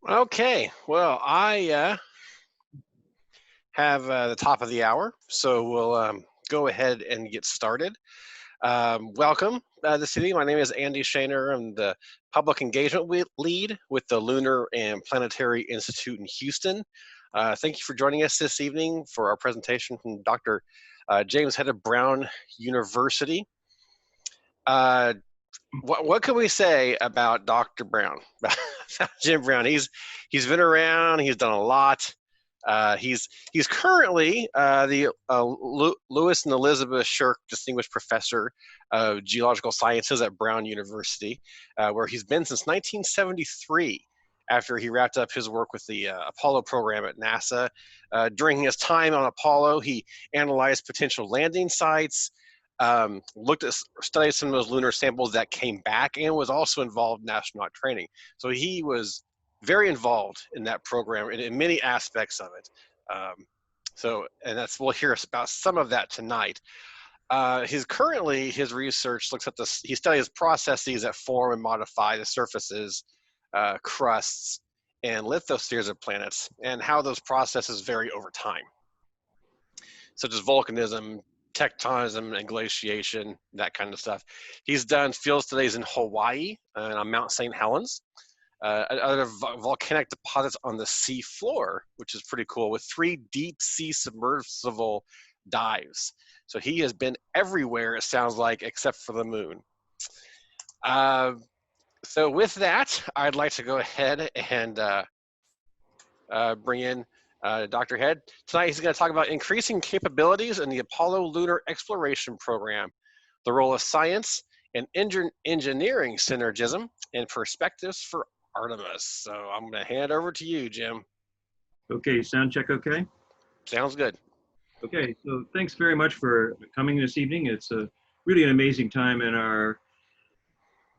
Okay, well, I have the top of the hour, so we'll go ahead and get started. Welcome this evening. My name is Andy Shaner. I'm the public engagement lead with the Lunar and Planetary Institute in Houston. Thank you for joining us this evening for our presentation from Dr. James Head of Brown University. What can we say about Dr. Brown? Jim Brown. He's been around. He's done a lot. He's currently the Lewis and Elizabeth Shirk Distinguished Professor of Geological Sciences at Brown University, where he's been since 1973. After he wrapped up his work with the Apollo program at NASA. During his time on Apollo, he analyzed potential landing sites, studied some of those lunar samples that came back, and was also involved in astronaut training. So he was very involved in that program and in many aspects of it. We'll hear about some of that tonight. His research looks at this. He studies processes that form and modify the surfaces, crusts, and lithospheres of planets, and how those processes vary over time, such as volcanism, tectonism and glaciation, that kind of stuff. He's done field studies in Hawaii and on Mount St. Helens, other volcanic deposits on the sea floor, which is pretty cool, with 3 deep sea submersible dives. So he has been everywhere, it sounds like, except for the moon. So with that, I'd like to go ahead and bring in Dr. Head. Tonight he's going to talk about increasing capabilities in the Apollo Lunar Exploration Program, the role of science and engineering synergism, and perspectives for Artemis. So I'm going to hand it over to you, Jim. Okay, sound check okay? Sounds good. Okay, so thanks very much for coming this evening. It's really an amazing time in our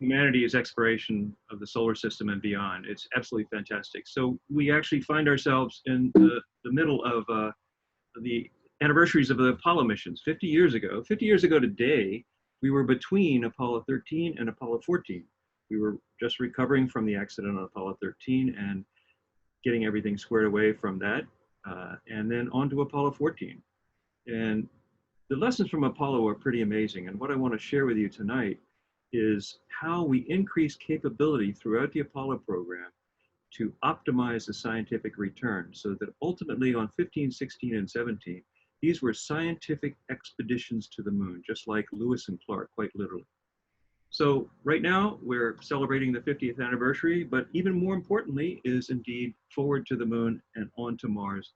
humanity's exploration of the solar system and beyond. It's absolutely fantastic. So we actually find ourselves in the middle of the anniversaries of the Apollo missions. 50 years ago today, we were between Apollo 13 and Apollo 14. We were just recovering from the accident on Apollo 13 and getting everything squared away from that, and then on to Apollo 14. And the lessons from Apollo are pretty amazing. And what I want to share with you tonight is how we increase capability throughout the Apollo program to optimize the scientific return, so that ultimately on 15, 16, and 17, these were scientific expeditions to the moon, just like Lewis and Clark, quite literally. So right now we're celebrating the 50th anniversary, but even more importantly is indeed forward to the moon and on to Mars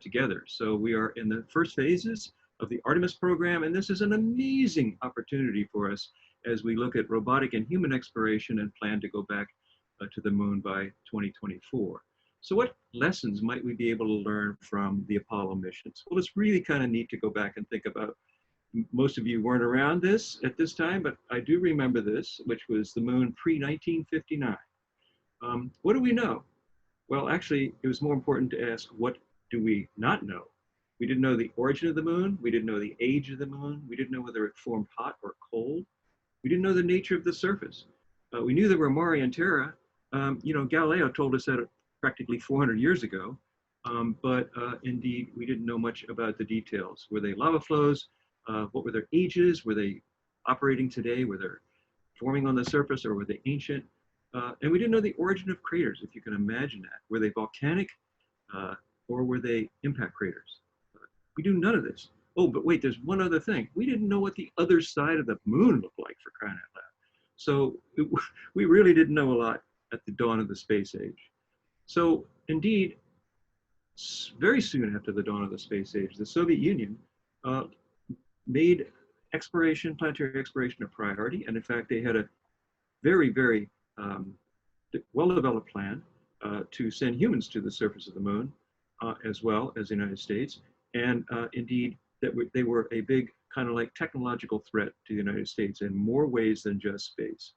together. So we are in the first phases of the Artemis program, and this is an amazing opportunity for us as we look at robotic and human exploration and plan to go back to the moon by 2024. So what lessons might we be able to learn from the Apollo missions? Well, it's really kind of neat to go back and think about. Most of you weren't around at this time, but I do remember this, which was the moon pre-1959. What do we know? Well, actually, it was more important to ask, what do we not know? We didn't know the origin of the moon. We didn't know the age of the moon. We didn't know whether it formed hot or cold. We didn't know the nature of the surface. We knew there were mare and terra. Galileo told us that practically 400 years ago, but indeed, we didn't know much about the details. Were they lava flows? What were their ages? Were they operating today? Were they forming on the surface, or were they ancient? And we didn't know the origin of craters, if you can imagine that. Were they volcanic, or were they impact craters? We do none of this. Oh, but wait, there's one other thing. We didn't know what the other side of the moon looked like, for crying out loud. So we really didn't know a lot at the dawn of the space age. So indeed, very soon after the dawn of the space age, the Soviet Union made planetary exploration a priority. And in fact, they had a very, very well-developed plan to send humans to the surface of the moon, as well as the United States. And indeed, they were a big kind of like technological threat to the United States in more ways than just space.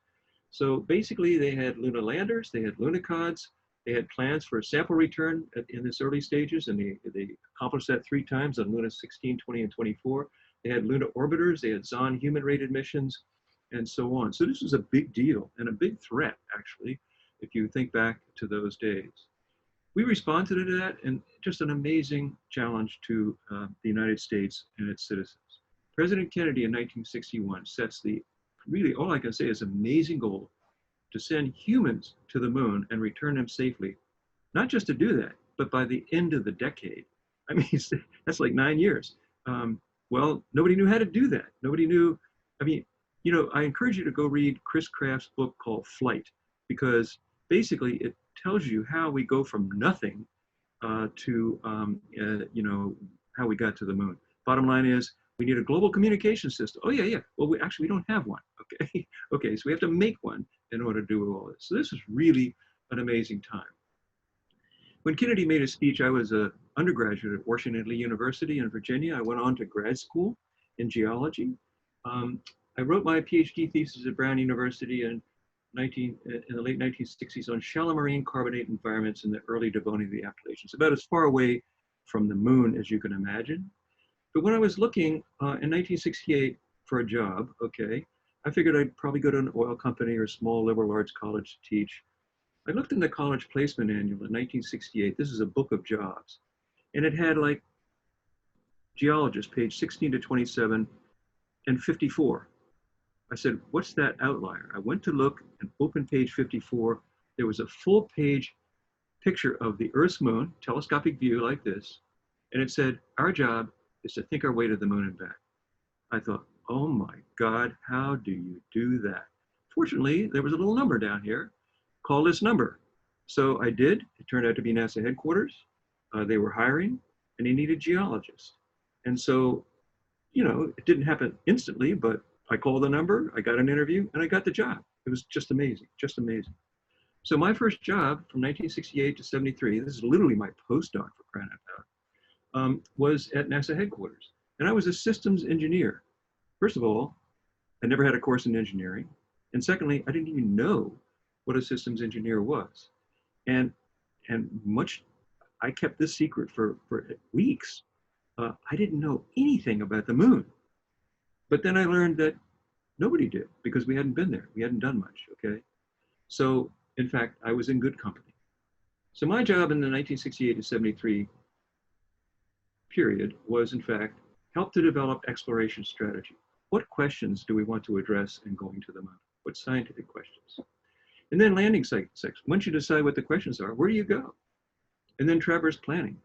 So basically, they had lunar landers, they had lunicods, they had plans for sample return in this early stages, and they accomplished that 3 times on Luna 16, 20, and 24. They had lunar orbiters, they had Zond human-rated missions, and so on. So this was a big deal and a big threat, actually, if you think back to those days. We responded to that, and just an amazing challenge to the United States and its citizens. President Kennedy in 1961 sets the, really all I can say is amazing goal to send humans to the moon and return them safely. Not just to do that, but by the end of the decade. I mean, that's like 9 years. Well, nobody knew how to do that. Nobody knew, I mean, you know, I encourage you to go read Chris Kraft's book called Flight, because basically it tells you how we go from nothing to, you know, how we got to the moon. Bottom line is, we need a global communication system. Oh, yeah. Well, we don't have one, okay? Okay, so we have to make one in order to do all this. So this is really an amazing time. When Kennedy made his speech, I was an undergraduate at Washington Lee University in Virginia. I went on to grad school in geology. I wrote my PhD thesis at Brown University in the late 1960s on shallow marine carbonate environments in the early Devonian of the Appalachians, about as far away from the moon as you can imagine. But when I was looking in 1968 for a job, okay, I figured I'd probably go to an oil company or a small liberal arts college to teach. I looked in the college placement annual in 1968. This is a book of jobs. And it had like geologist, page 16 to 27 and 54. I said, what's that outlier? I went to look and opened page 54. There was a full page picture of the Earth's moon, telescopic view like this. And it said, our job is to think our way to the moon and back. I thought, oh my God, how do you do that? Fortunately, there was a little number down here. Call this number. So I did. It turned out to be NASA headquarters. They were hiring, and they needed geologists. And so, you know, it didn't happen instantly, but I called the number, I got an interview, and I got the job. It was just amazing, just amazing. So my first job from 1968 to 73, this is literally my postdoc for crying out loud, was at NASA headquarters. And I was a systems engineer. First of all, I never had a course in engineering. And secondly, I didn't even know what a systems engineer was. And I kept this secret for weeks. I didn't know anything about the moon. But then I learned that nobody did, because we hadn't been there. We hadn't done much, okay? So, in fact, I was in good company. So my job in the 1968 to 73 period was, in fact, help to develop exploration strategy. What questions do we want to address in going to the moon? What scientific questions? And then landing site section. Once you decide what the questions are, where do you go? And then traverse planning.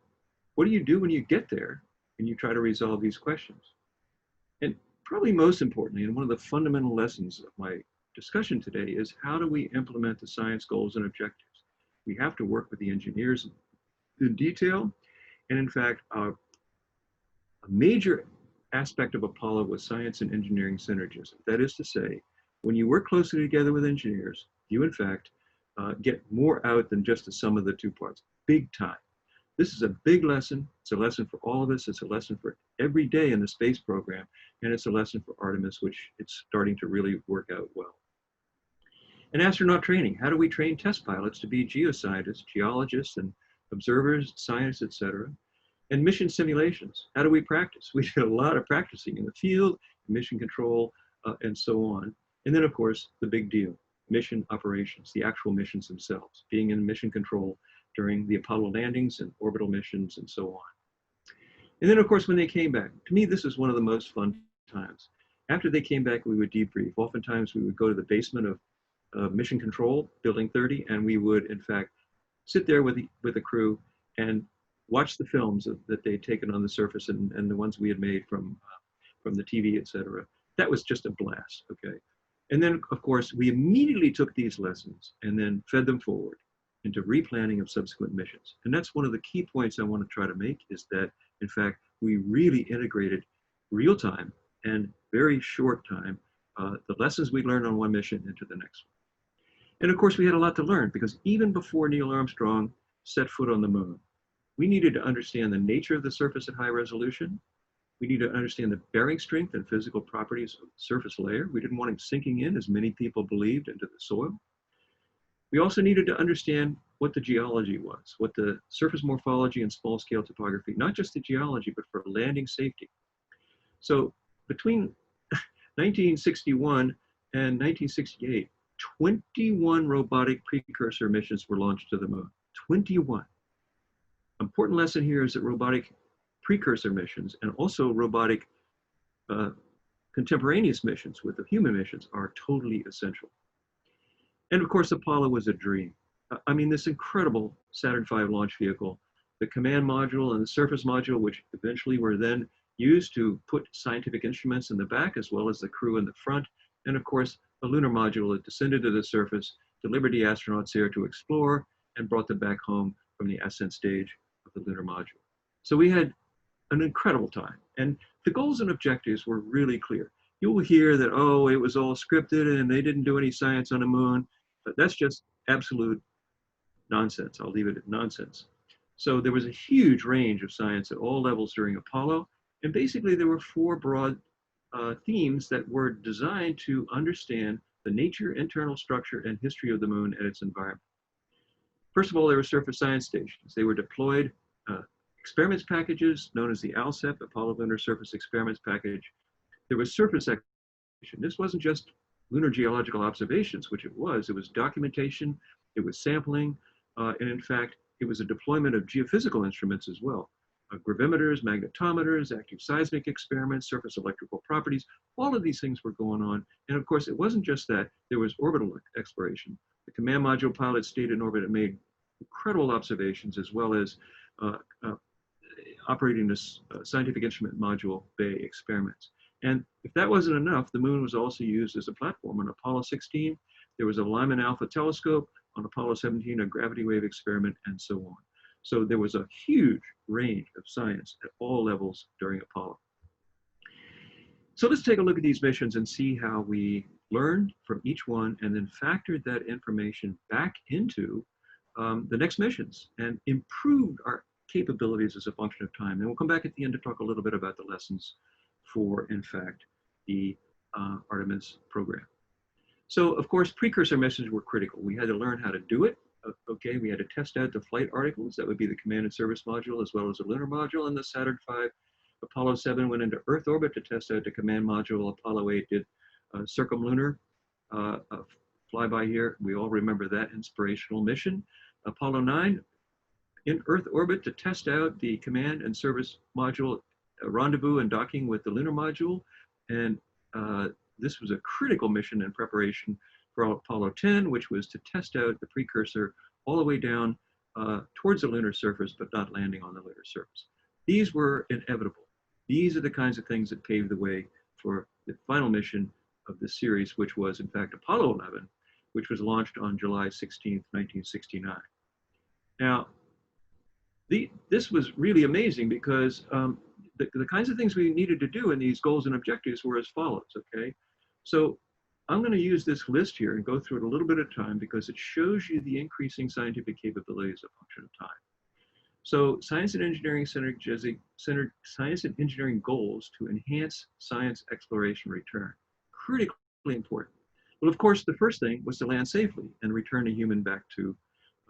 What do you do when you get there and you try to resolve these questions? And probably most importantly, and one of the fundamental lessons of my discussion today, is how do we implement the science goals and objectives? We have to work with the engineers in detail. And in fact, a major aspect of Apollo was science and engineering synergism. That is to say, when you work closely together with engineers, you in fact get more out than just the sum of the two parts, big time. This is a big lesson. It's a lesson for all of us. It's a lesson for every day in the space program. And it's a lesson for Artemis, which it's starting to really work out well. And astronaut training. How do we train test pilots to be geoscientists, geologists, and observers, scientists, etc.? And mission simulations. How do we practice? We did a lot of practicing in the field, mission control, and so on. And then, of course, the big deal, mission operations, the actual missions themselves, being in mission control during the Apollo landings and orbital missions and so on. And then, of course, when they came back, to me, this is one of the most fun times. After they came back, we would debrief. Oftentimes, we would go to the basement of Mission Control, Building 30, and we would, in fact, sit there with the crew and watch the films that they'd taken on the surface and the ones we had made from the TV, et cetera. That was just a blast, okay? And then, of course, we immediately took these lessons and then fed them forward into replanning of subsequent missions. And that's one of the key points I want to try to make, is that, in fact, we really integrated real time and very short time the lessons we learned on one mission into the next one. And of course, we had a lot to learn, because even before Neil Armstrong set foot on the moon, we needed to understand the nature of the surface at high resolution. We needed to understand the bearing strength and physical properties of the surface layer. We didn't want him sinking in, as many people believed, into the soil. We also needed to understand what the geology was, what the surface morphology and small-scale topography, not just the geology, but for landing safety. So between 1961 and 1968, 21 robotic precursor missions were launched to the moon. 21. Important lesson here is that robotic precursor missions and also robotic contemporaneous missions with the human missions are totally essential. And of course, Apollo was a dream. I mean, this incredible Saturn V launch vehicle, the command module and the surface module, which eventually were then used to put scientific instruments in the back, as well as the crew in the front. And of course, the lunar module that descended to the surface, delivered the astronauts there to explore, and brought them back home from the ascent stage of the lunar module. So we had an incredible time. And the goals and objectives were really clear. You will hear that, oh, it was all scripted and they didn't do any science on the moon. But that's just absolute nonsense. I'll leave it at nonsense. So there was a huge range of science at all levels during Apollo. And basically there were four broad themes that were designed to understand the nature, internal structure, and history of the moon and its environment. First of all, there were surface science stations. They were deployed experiments packages known as the ALSEP, Apollo Lunar Surface Experiments Package. There was surface exploration. This wasn't just lunar geological observations, which it was documentation, it was sampling, and in fact, it was a deployment of geophysical instruments as well. Gravimeters, magnetometers, active seismic experiments, surface electrical properties, all of these things were going on. And of course, it wasn't just that, there was orbital exploration. The command module pilots stayed in orbit and made incredible observations, as well as operating this scientific instrument module bay experiments. And if that wasn't enough, the moon was also used as a platform. On Apollo 16, there was a Lyman Alpha telescope. On Apollo 17, a gravity wave experiment, and so on. So there was a huge range of science at all levels during Apollo. So let's take a look at these missions and see how we learned from each one and then factored that information back into the next missions and improved our capabilities as a function of time. And we'll come back at the end to talk a little bit about the lessons for, in fact, the Artemis program. So, of course, precursor missions were critical. We had to learn how to do it. Okay, we had to test out the flight articles. That would be the command and service module, as well as the lunar module, and the Saturn V. Apollo 7 went into Earth orbit to test out the command module. Apollo 8 did circumlunar flyby here. We all remember that inspirational mission. Apollo 9 in Earth orbit to test out the command and service module rendezvous and docking with the lunar module. And this was a critical mission in preparation for Apollo 10, which was to test out the precursor all the way down towards the lunar surface, but not landing on the lunar surface. These were inevitable. These are the kinds of things that paved the way for the final mission of this series, which was in fact Apollo 11, which was launched on July 16th, 1969. Now, this was really amazing because the kinds of things we needed to do in these goals and objectives were as follows, okay? So I'm going to use this list here and go through it a little bit at a time because it shows you the increasing scientific capabilities of function of time. So science and engineering science and engineering goals to enhance science exploration return, critically important. Well, of course, the first thing was to land safely and return a human back to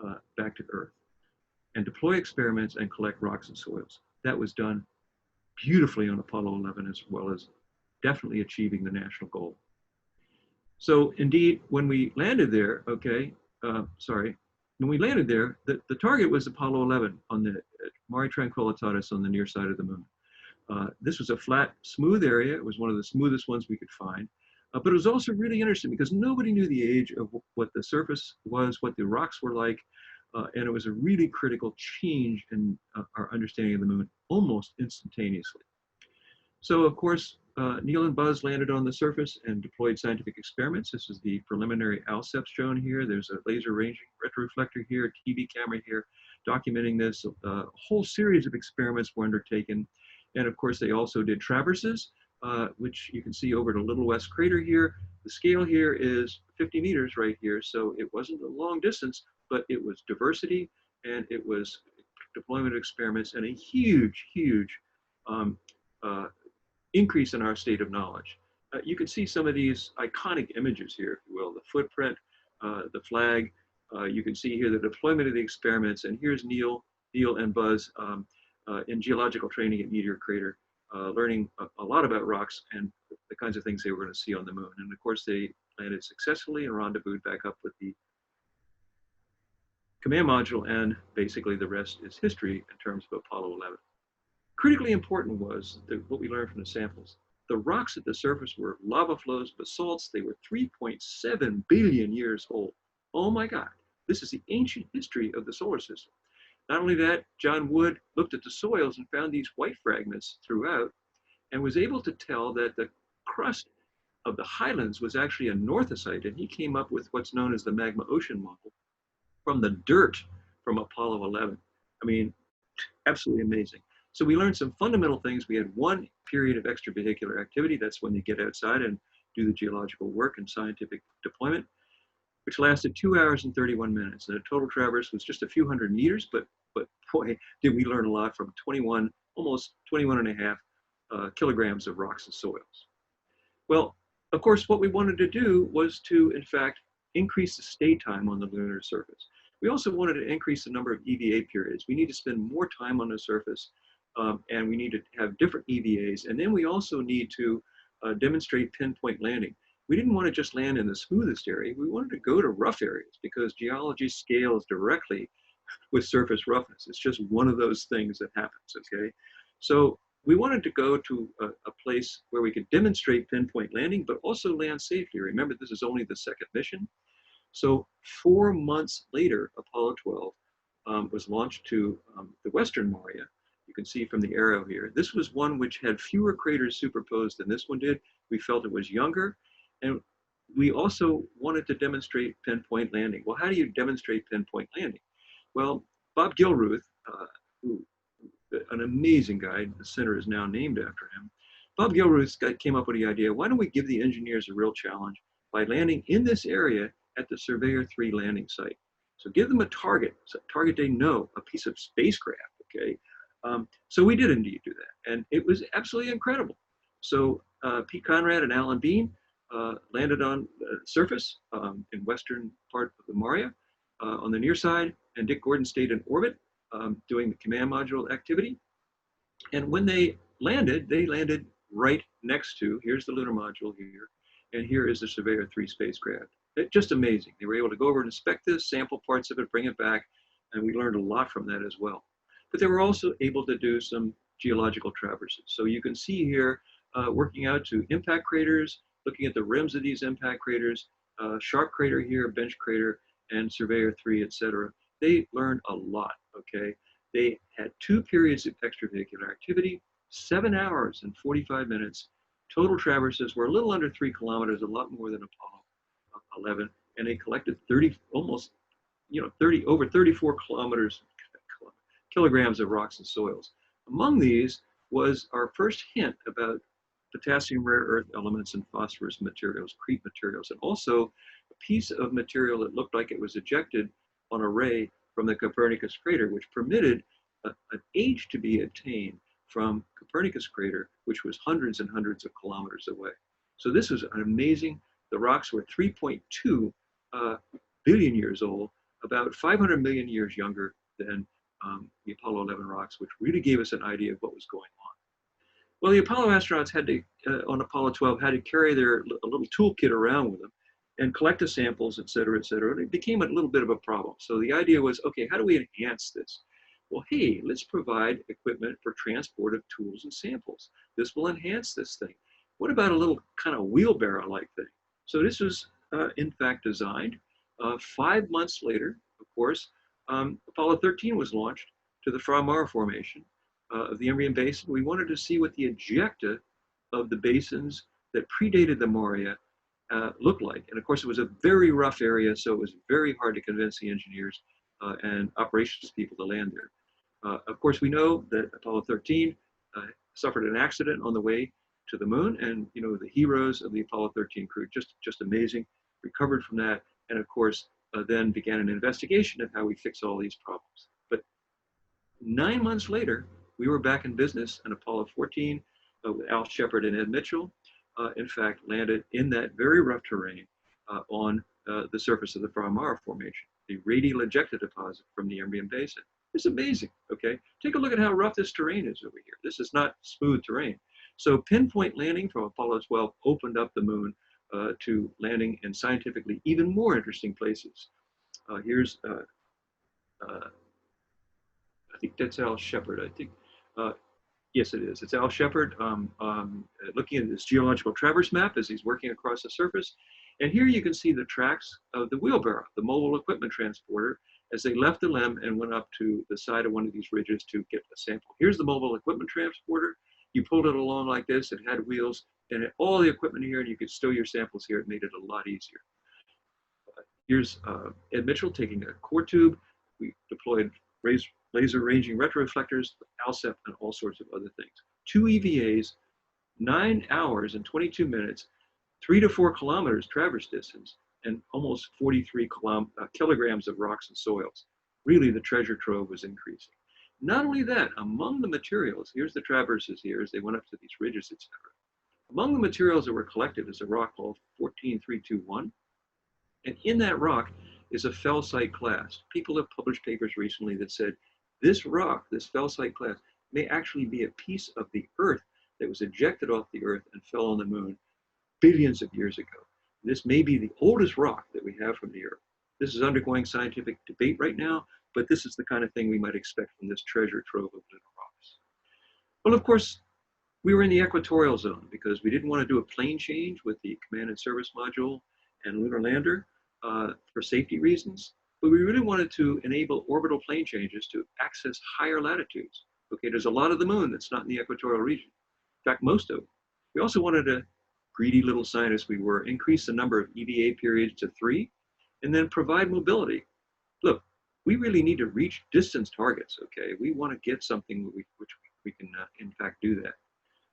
Earth and deploy experiments and collect rocks and soils. That was done beautifully on Apollo 11, as well as definitely achieving the national goal. So indeed, when we landed there, when we landed there, the target was Apollo 11 on the Mare Tranquillitatis on the near side of the moon. This was a flat, smooth area. It was one of the smoothest ones we could find. But it was also really interesting because nobody knew the age of what the surface was, what the rocks were like, and it was a really critical change in our understanding of the moon almost instantaneously. So of course, Neil and Buzz landed on the surface and deployed scientific experiments. This is the preliminary ALSEP shown here. There's a laser ranging retroreflector here, a TV camera here, documenting this. A whole series of experiments were undertaken. And of course, they also did traverses, which you can see over the Little West crater here. The scale here is 50 meters right here. So it wasn't a long distance, but it was diversity and it was deployment of experiments and a huge, huge increase in our state of knowledge. You can see some of these iconic images here, if you will, the footprint, the flag. You can see here the deployment of the experiments, and here's Neil and Buzz in geological training at Meteor Crater learning a lot about rocks and the kinds of things they were going to see on the moon. And of course, they landed successfully and rendezvoused back up with the command module, and basically the rest is history in terms of Apollo 11. Critically important was what we learned from the samples. The rocks at the surface were lava flows, basalts. They were 3.7 billion years old. Oh my God, this is the ancient history of the solar system. Not only that, John Wood looked at the soils and found these white fragments throughout and was able to tell that the crust of the highlands was actually a northocite, and he came up with what's known as the magma ocean model from the dirt from Apollo 11. I mean, absolutely amazing. So we learned some fundamental things. We had one period of extravehicular activity. That's when you get outside and do the geological work and scientific deployment, which lasted 2 hours and 31 minutes. And the total traverse was just a few hundred meters, but boy, did we learn a lot from almost 21 and a half kilograms of rocks and soils. Well, of course, what we wanted to do was to, in fact, increase the stay time on the lunar surface. We also wanted to increase the number of EVA periods. We need to spend more time on the surface, and we need to have different EVAs. And then we also need to demonstrate pinpoint landing. We didn't want to just land in the smoothest area. We wanted to go to rough areas because geology scales directly with surface roughness. It's just one of those things that happens, okay? So we wanted to go to a place where we could demonstrate pinpoint landing, but also land safely. Remember, this is only the second mission. So 4 months later, Apollo 12 was launched to the Western Moria. You can see from the arrow here. This was one which had fewer craters superposed than this one did. We felt it was younger. And we also wanted to demonstrate pinpoint landing. Well, how do you demonstrate pinpoint landing? Well, Bob Gilruth, an amazing guy, the center is now named after him. Bob Gilruth came up with the idea, why don't we give the engineers a real challenge by landing in this area at the Surveyor 3 landing site? So give them a target they know, a piece of spacecraft, okay? So we did indeed do that, and it was absolutely incredible. So Pete Conrad and Alan Bean landed on the surface in western part of the Moria on the near side, and Dick Gordon stayed in orbit doing the command module activity. And when they landed right next to, here's the lunar module here, and here is the Surveyor 3 spacecraft. Just amazing. They were able to go over and inspect this, sample parts of it, bring it back, and we learned a lot from that as well. But they were also able to do some geological traverses. So you can see here, working out to impact craters, looking at the rims of these impact craters, Sharp crater here, Bench crater, and Surveyor 3, etc. They learned a lot, okay? They had 2 periods of extravehicular activity, 7 hours and 45 minutes. Total traverses were a little under 3 kilometers, a lot more than Apollo 11, and they collected over 34 kilograms of rocks and soils. Among these was our first hint about potassium rare earth elements and phosphorus materials, crete materials, and also a piece of material that looked like it was ejected on a ray from the Copernicus crater, which permitted an age to be obtained from Copernicus crater, which was hundreds and hundreds of kilometers away. So this was an amazing, the rocks were 3.2 billion years old, about 500 million years younger than the Apollo 11 rocks, which really gave us an idea of what was going on. Well, the Apollo astronauts had to, on Apollo 12, had to carry a little toolkit around with them and collect the samples, et cetera, et cetera. And it became a little bit of a problem. So the idea was, okay, how do we enhance this? Well, hey, let's provide equipment for transport of tools and samples. This will enhance this thing. What about a little kind of wheelbarrow-like thing? So this was, in fact, designed. 5 months later, of course, Apollo 13 was launched to the Fra Maura formation of the Imbrian Basin. We wanted to see what the ejecta of the basins that predated the Moria looked like. And of course, it was a very rough area, so it was very hard to convince the engineers and operations people to land there. Of course, we know that Apollo 13 suffered an accident on the way to the moon, and the heroes of the Apollo 13 crew, just amazing, recovered from that, and of course, then began an investigation of how we fix all these problems. But 9 months later, we were back in business, and Apollo 14 with Al Shepard and Ed Mitchell, in fact, landed in that very rough terrain on the surface of the Fra Maura formation, the radial ejecta deposit from the Imbrian Basin. It's amazing, okay? Take a look at how rough this terrain is over here. This is not smooth terrain. So pinpoint landing from Apollo 12 opened up the moon to landing in scientifically even more interesting places. Here's, I think that's Al Shepard, I think. Yes, it is. It's Al Shepard looking at this geological traverse map as he's working across the surface. And here you can see the tracks of the wheelbarrow, the mobile equipment transporter, as they left the limb and went up to the side of one of these ridges to get a sample. Here's the mobile equipment transporter. You pulled it along like this. It had wheels and it had all the equipment here, and you could stow your samples here. It made it a lot easier. Here's Ed Mitchell taking a core tube. We deployed laser ranging retroreflectors, ALSEP, and all sorts of other things. 2 EVAs, 9 hours and 22 minutes, 3 to 4 kilometers traverse distance, and almost 43 kilograms of rocks and soils. Really, the treasure trove was increasing. Not only that, among the materials, here's the traverses here as they went up to these ridges, etc. Among the materials that were collected is a rock called 14321. And in that rock is a felsite clast. People have published papers recently that said this rock, this felsite clast, may actually be a piece of the Earth that was ejected off the Earth and fell on the moon billions of years ago. This may be the oldest rock that we have from the Earth. This is undergoing scientific debate right now, but this is the kind of thing we might expect from this treasure trove of lunar rocks. Well, of course, we were in the equatorial zone because we didn't want to do a plane change with the command and service module and lunar lander for safety reasons, but we really wanted to enable orbital plane changes to access higher latitudes. Okay, there's a lot of the moon that's not in the equatorial region. In fact, most of it. We also wanted to, greedy little scientists we were, increase the number of EVA periods to 3, and then provide mobility. Look, we really need to reach distance targets, okay? We want to get something which we can, in fact, do that.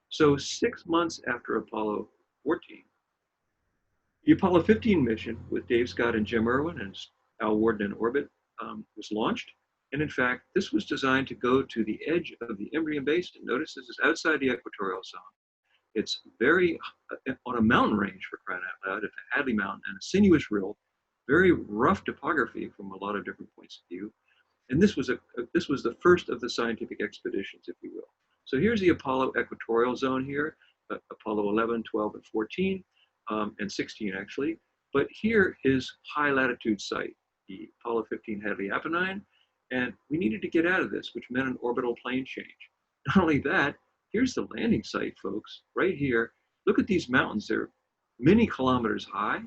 So 6 months after Apollo 14, the Apollo 15 mission with Dave Scott and Jim Irwin and Al Worden in orbit was launched. And in fact, this was designed to go to the edge of the Imbrium Basin. Notice this is outside the equatorial zone. It's very on a mountain range, for crying out loud, at the Hadley Mountain and a sinuous Rille, very rough topography from a lot of different points of view. And this was the first of the scientific expeditions, if you will. So here's the Apollo equatorial zone here, Apollo 11, 12, and 14, and 16 actually. But here is high latitude site, the Apollo 15 Hadley Apennine, and we needed to get out of this, which meant an orbital plane change. Not only that, here's the landing site, folks, right here. Look at these mountains. They're many kilometers high.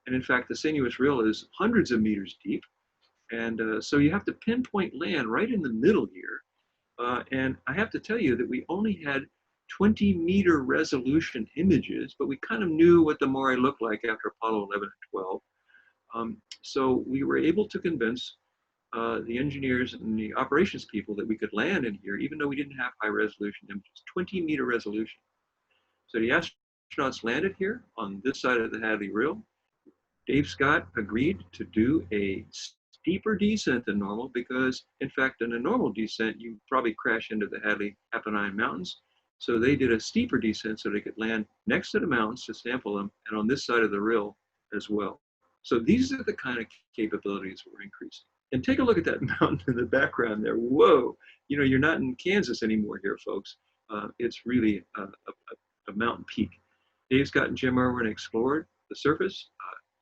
And in fact, the sinuous Rille is hundreds of meters deep. And so you have to pinpoint land right in the middle here. And I have to tell you that we only had 20-meter resolution images, but we kind of knew what the Mare looked like after Apollo 11 and 12. So we were able to convince the engineers and the operations people that we could land in here, even though we didn't have high resolution images, 20-meter resolution. So the astronauts landed here on this side of the Hadley Rille. Dave Scott agreed to do a steeper descent than normal because, in fact, in a normal descent, you probably crash into the Hadley Apennine Mountains. So they did a steeper descent so they could land next to the mountains to sample them and on this side of the Rille as well. So these are the kind of capabilities we're increasing. And take a look at that mountain in the background there. Whoa, you know, you're not in Kansas anymore here, folks. It's really a mountain peak. Dave Scott and Jim Irwin explored the surface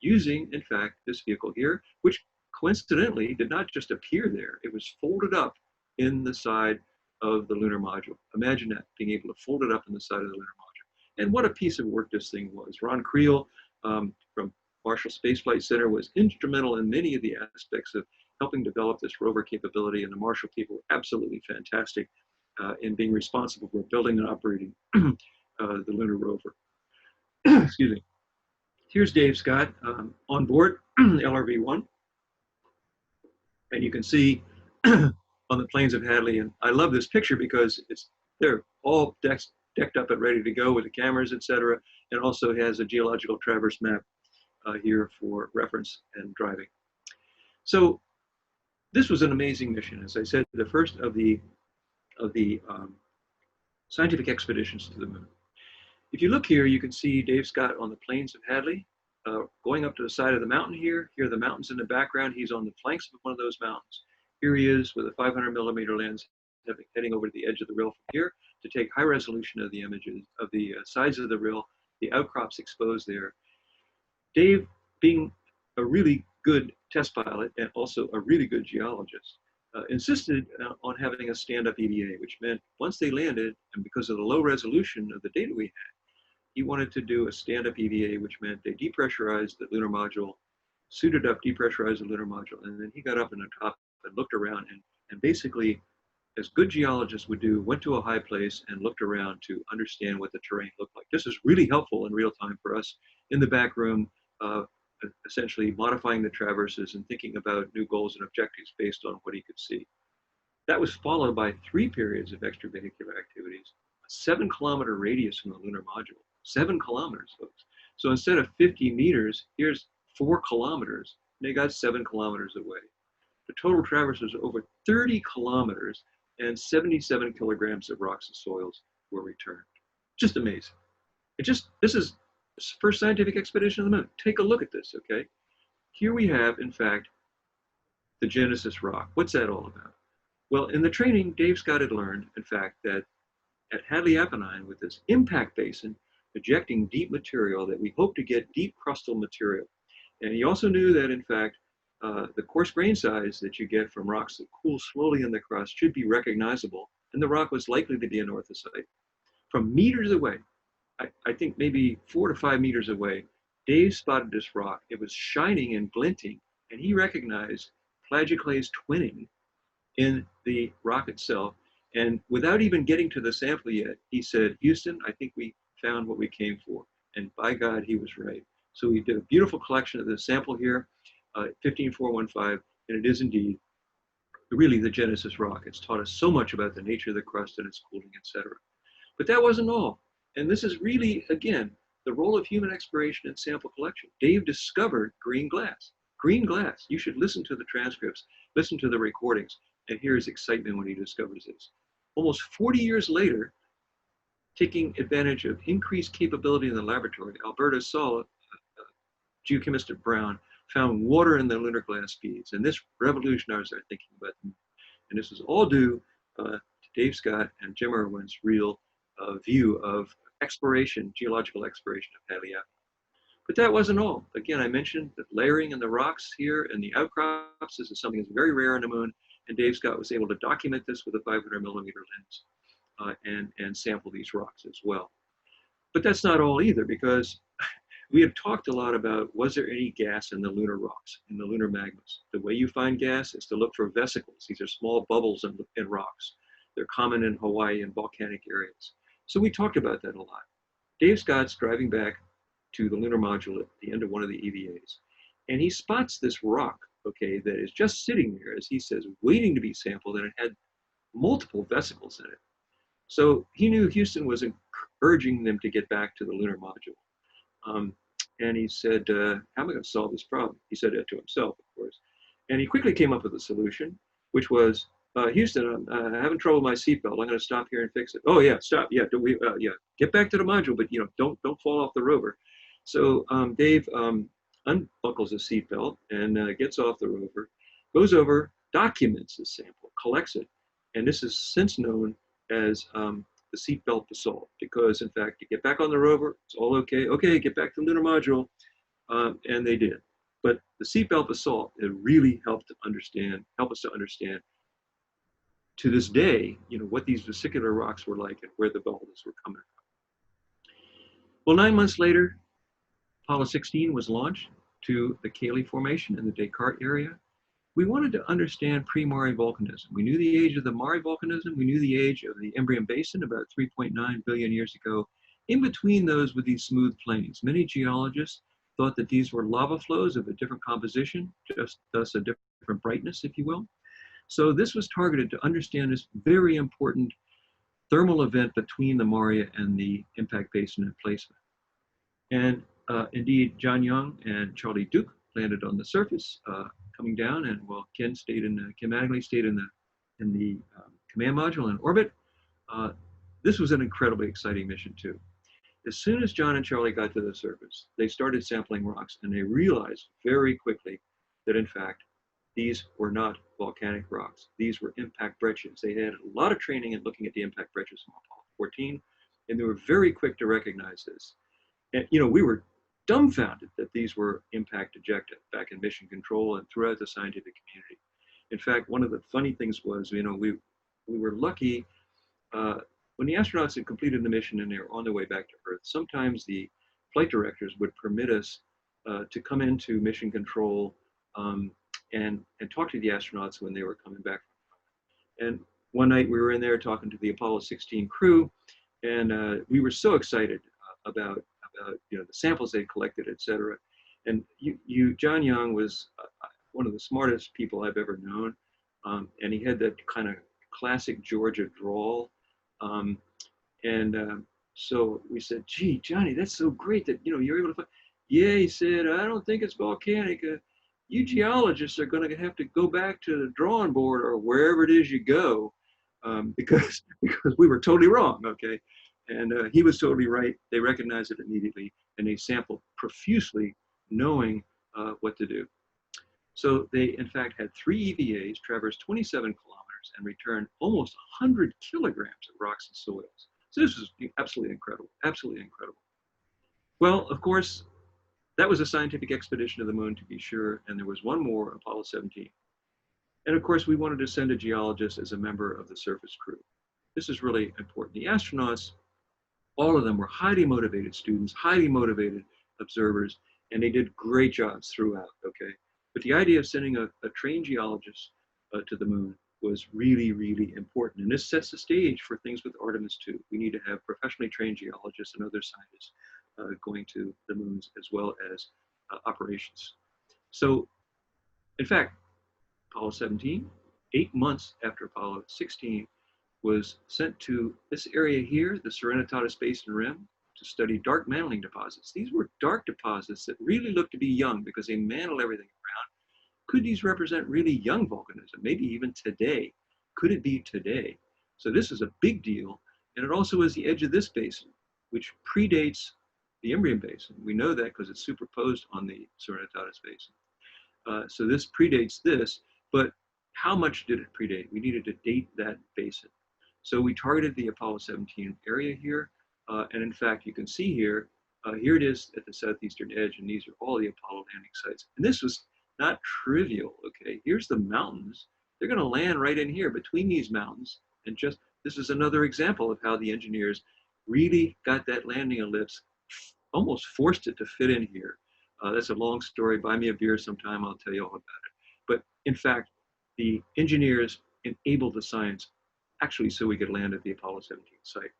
using, in fact, this vehicle here, which coincidentally did not just appear there. It was folded up in the side of the lunar module. Imagine that, being able to fold it up in the side of the lunar module. And what a piece of work this thing was. Ron Krille from Marshall Space Flight Center was instrumental in many of the aspects of helping develop this rover capability, and the Marshall people were absolutely fantastic in being responsible for building and operating the lunar rover. Excuse me. Here's Dave Scott on board LRV-1, and you can see on the plains of Hadley, and I love this picture because they're all decked up and ready to go with the cameras, etc., and also has a geological traverse map here for reference and driving. So this was an amazing mission. As I said, the first of the scientific expeditions to the moon. If you look here, you can see Dave Scott on the plains of Hadley, going up to the side of the mountain here. Here are the mountains in the background. He's on the flanks of one of those mountains. Here he is with a 500 millimeter lens, heading over to the edge of the Rille from here to take high resolution of the images of the sides of the Rille, the outcrops exposed there. Dave, being a really good test pilot and also a really good geologist, insisted on having a stand-up EVA, which meant once they landed, and because of the low resolution of the data we had, he wanted to do a stand-up EVA, which meant they depressurized the lunar module, suited up, depressurized the lunar module, and then he got up in the top and looked around and basically, as good geologists would do, went to a high place and looked around to understand what the terrain looked like. This is really helpful in real time for us in the back room, essentially modifying the traverses and thinking about new goals and objectives based on what he could see. That was followed by 3 periods of extravehicular activities, a 7-kilometer radius from the lunar module. 7 kilometers, folks. So instead of 50 meters, here's 4 kilometers. And they got 7 kilometers away. The total traverse was over 30 kilometers, and 77 kilograms of rocks and soils were returned. Just amazing. This is the first scientific expedition on the moon. Take a look at this, okay? Here we have, in fact, the Genesis rock. What's that all about? Well, in the training, Dave Scott had learned, in fact, that at Hadley Apennine, with this impact basin, ejecting deep material, that we hope to get deep crustal material. And he also knew that, in fact, the coarse grain size that you get from rocks that cool slowly in the crust should be recognizable, and the rock was likely to be an orthosite. From meters away, I think maybe 4 to 5 meters away, Dave spotted this rock. It was shining and glinting, and he recognized plagioclase twinning in the rock itself. And without even getting to the sample yet, he said, "Houston, I think we found what we came for." And by God, he was right. So we did a beautiful collection of the sample here, 15415, and it is indeed really the Genesis rock. It's taught us so much about the nature of the crust and its cooling, etc. But that wasn't all. And this is really, again, the role of human exploration and sample collection. Dave discovered green glass. Green glass. You should listen to the transcripts, listen to the recordings, and hear his excitement when he discovers this. Almost 40 years later, taking advantage of increased capability in the laboratory, Alberta Saul, geochemist at Brown, found water in the lunar glass beads. And this revolutionized our thinking about them. And this was all due to Dave Scott and Jim Irwin's real view of exploration, geological exploration of Hadley Apennine. But that wasn't all. Again, I mentioned that layering in the rocks here and the outcrops, this is something that's very rare on the moon, and Dave Scott was able to document this with a 500 millimeter lens and sample these rocks as well. But that's not all either, because we have talked a lot about, was there any gas in the lunar rocks, in the lunar magmas? The way you find gas is to look for vesicles. These are small bubbles in rocks. They're common in Hawaii and volcanic areas. So we talked about that a lot. Dave Scott's driving back to the lunar module at the end of one of the EVAs, and he spots this rock, okay, that is just sitting there, as he says, waiting to be sampled, and it had multiple vesicles in it. So he knew Houston was urging them to get back to the lunar module. And he said, how am I going to solve this problem? He said it to himself, of course. And he quickly came up with a solution, which was, Houston, I'm having trouble with my seatbelt. I'm going to stop here and fix it. Oh yeah, stop. Yeah, get back to the module, but don't fall off the rover. So Dave unbuckles his seatbelt and gets off the rover, goes over, documents the sample, collects it, and this is since known as the seatbelt basalt, because in fact, to get back on the rover, it's all okay. Okay, get back to the lunar module, and they did. But the seatbelt basalt, it really helped us to understand to this day, what these vesicular rocks were like and where the bubbles were coming from. Well, 9 months later, Apollo 16 was launched to the Cayley Formation in the Descartes area. We wanted to understand pre-Mare volcanism. We knew the age of the Mare volcanism. We knew the age of the Imbrium Basin about 3.9 billion years ago. In between those were these smooth plains. Many geologists thought that these were lava flows of a different composition, just thus a different brightness, if you will. So this was targeted to understand this very important thermal event between the Mare and the impact basin emplacement. And indeed, John Young and Charlie Duke landed on the surface, coming down, and while Ken Hadley stayed in the command module in orbit. This was an incredibly exciting mission too. As soon as John and Charlie got to the surface, they started sampling rocks, and they realized very quickly that in fact, these were not volcanic rocks. These were impact breccias. They had a lot of training in looking at the impact breccias from Apollo 14, and they were very quick to recognize this. And, you know, we were dumbfounded that these were impact ejecta back in mission control and throughout the scientific community. In fact, one of the funny things was, you know, we were lucky when the astronauts had completed the mission and they were on their way back to Earth. Sometimes the flight directors would permit us to come into mission control and talk to the astronauts when they were coming back. And one night we were in there talking to the Apollo 16 crew, and we were so excited about you know, the samples they collected, et cetera. And John Young was one of the smartest people I've ever known, and he had that kind of classic Georgia drawl. So we said, "Gee, Johnny, that's so great that, you know, you're able to find." "Yeah," he said, "I don't think it's volcanic. You geologists are going to have to go back to the drawing board or wherever it is you go, because we were totally wrong." Okay, and he was totally right. They recognized it immediately, and they sampled profusely, knowing what to do. So they, in fact, had 3 EVAs traverse 27 kilometers and return almost 100 kilograms of rocks and soils. So this was absolutely incredible, absolutely incredible. Well, of course, that was a scientific expedition to the moon, to be sure, and there was one more, Apollo 17. And of course, we wanted to send a geologist as a member of the surface crew. This is really important. The astronauts, all of them were highly motivated students, highly motivated observers, and they did great jobs throughout, okay? But the idea of sending a trained geologist to the moon was really, really important. And this sets the stage for things with Artemis too. We need to have professionally trained geologists and other scientists going to the moons, as well as operations. So, in fact, Apollo 17, 8 months after Apollo 16, was sent to this area here, the Serenitatis Basin rim, to study dark mantling deposits. These were dark deposits that really looked to be young because they mantle everything around. Could these represent really young volcanism? Maybe even today. Could it be today? So this is a big deal. And it also is the edge of this basin, which predates the Imbrium Basin. We know that because it's superposed on the Serenitatis Basin. So this predates this, but how much did it predate? We needed to date that basin. So we targeted the Apollo 17 area here. And in fact, you can see here, here it is at the southeastern edge, and these are all the Apollo landing sites. And this was not trivial, okay? Here's the mountains. They're gonna land right in here between these mountains. And just, this is another example of how the engineers really got that landing ellipse, almost forced it to fit in here. That's a long story. Buy me a beer sometime, I'll tell you all about it. But in fact, the engineers enabled the science actually so we could land at the Apollo 17 site.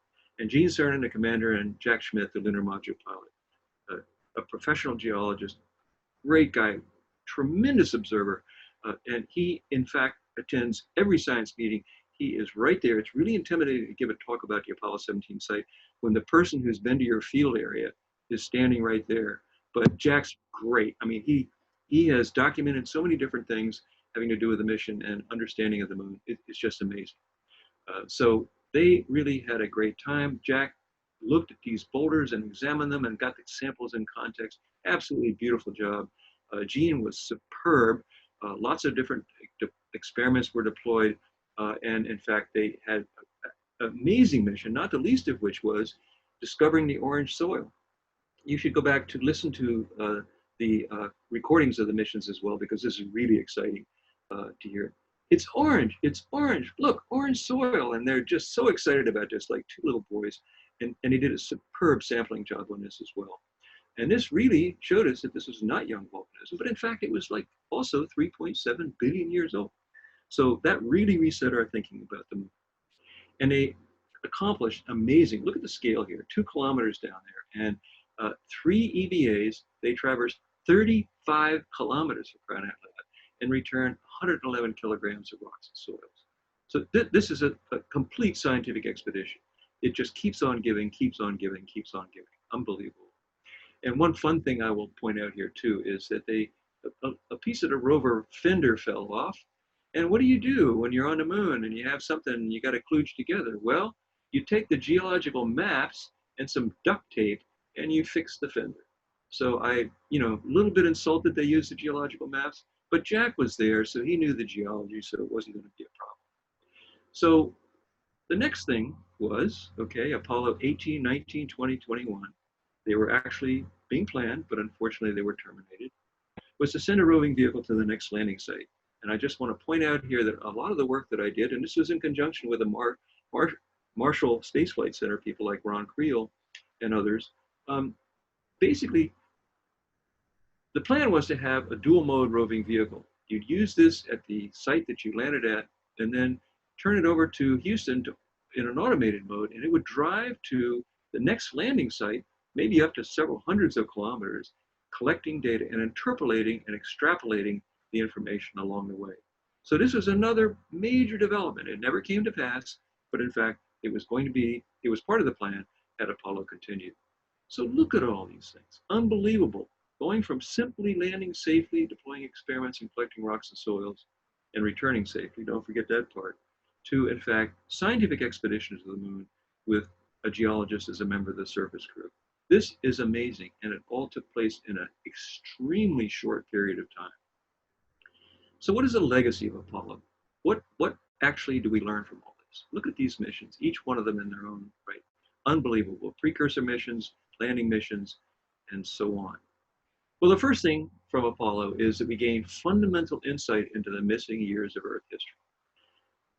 And Gene Cernan, the commander, and Jack Schmitt, the lunar module pilot, a professional geologist, great guy, tremendous observer. And he, in fact, attends every science meeting. He is right there. It's really intimidating to give a talk about the Apollo 17 site when the person who's been to your field area is standing right there. But Jack's great. I mean, he has documented so many different things having to do with the mission and understanding of the moon. It's just amazing. So they really had a great time. Jack looked at these boulders and examined them and got the samples in context. Absolutely beautiful job. Gene was superb. Lots of different experiments were deployed. And in fact, they had an amazing mission, not the least of which was discovering the orange soil. You should go back to listen to the recordings of the missions as well, because this is really exciting to hear. It's orange, look, orange soil. And they're just so excited about this, like 2 little boys. And he did a superb sampling job on this as well. And this really showed us that this was not young volcanism, but in fact, it was like also 3.7 billion years old. So that really reset our thinking about the moon. And they accomplished amazing, look at the scale here, 2 kilometers down there, and 3 EVAs, they traversed 35 kilometers for crying out loud and returned 111 kilograms of rocks and soils. So this is a complete scientific expedition. It just keeps on giving, keeps on giving, keeps on giving. Unbelievable. And one fun thing I will point out here too is that a piece of the rover fender fell off. And what do you do when you're on the moon and you have something you got to kludge together? Well, you take the geological maps and some duct tape and you fix the fender. So a little bit insulted they used the geological maps, but Jack was there, so he knew the geology, so it wasn't going to be a problem. So the next thing was, okay, Apollo 18, 19, 20, 21. They were actually being planned, but unfortunately they were terminated, was to send a roving vehicle to the next landing site. And I just want to point out here that a lot of the work that I did, and this was in conjunction with the Marshall Space Flight Center, people like Ron Creel and others, basically the plan was to have a dual mode roving vehicle. You'd use this at the site that you landed at and then turn it over to Houston in an automated mode, and it would drive to the next landing site, maybe up to several hundreds of kilometers, collecting data and interpolating and extrapolating the information along the way. So this was another major development. It never came to pass, but in fact, it was part of the plan had Apollo continued. So look at all these things, unbelievable. Going from simply landing safely, deploying experiments and collecting rocks and soils, and returning safely, don't forget that part, to, in fact, scientific expeditions to the moon with a geologist as a member of the surface crew. This is amazing, and it all took place in an extremely short period of time. So what is the legacy of Apollo? What actually do we learn from all this? Look at these missions, each one of them in their own right. Unbelievable. Precursor missions, landing missions, and so on. Well, the first thing from Apollo is that we gain fundamental insight into the missing years of Earth history.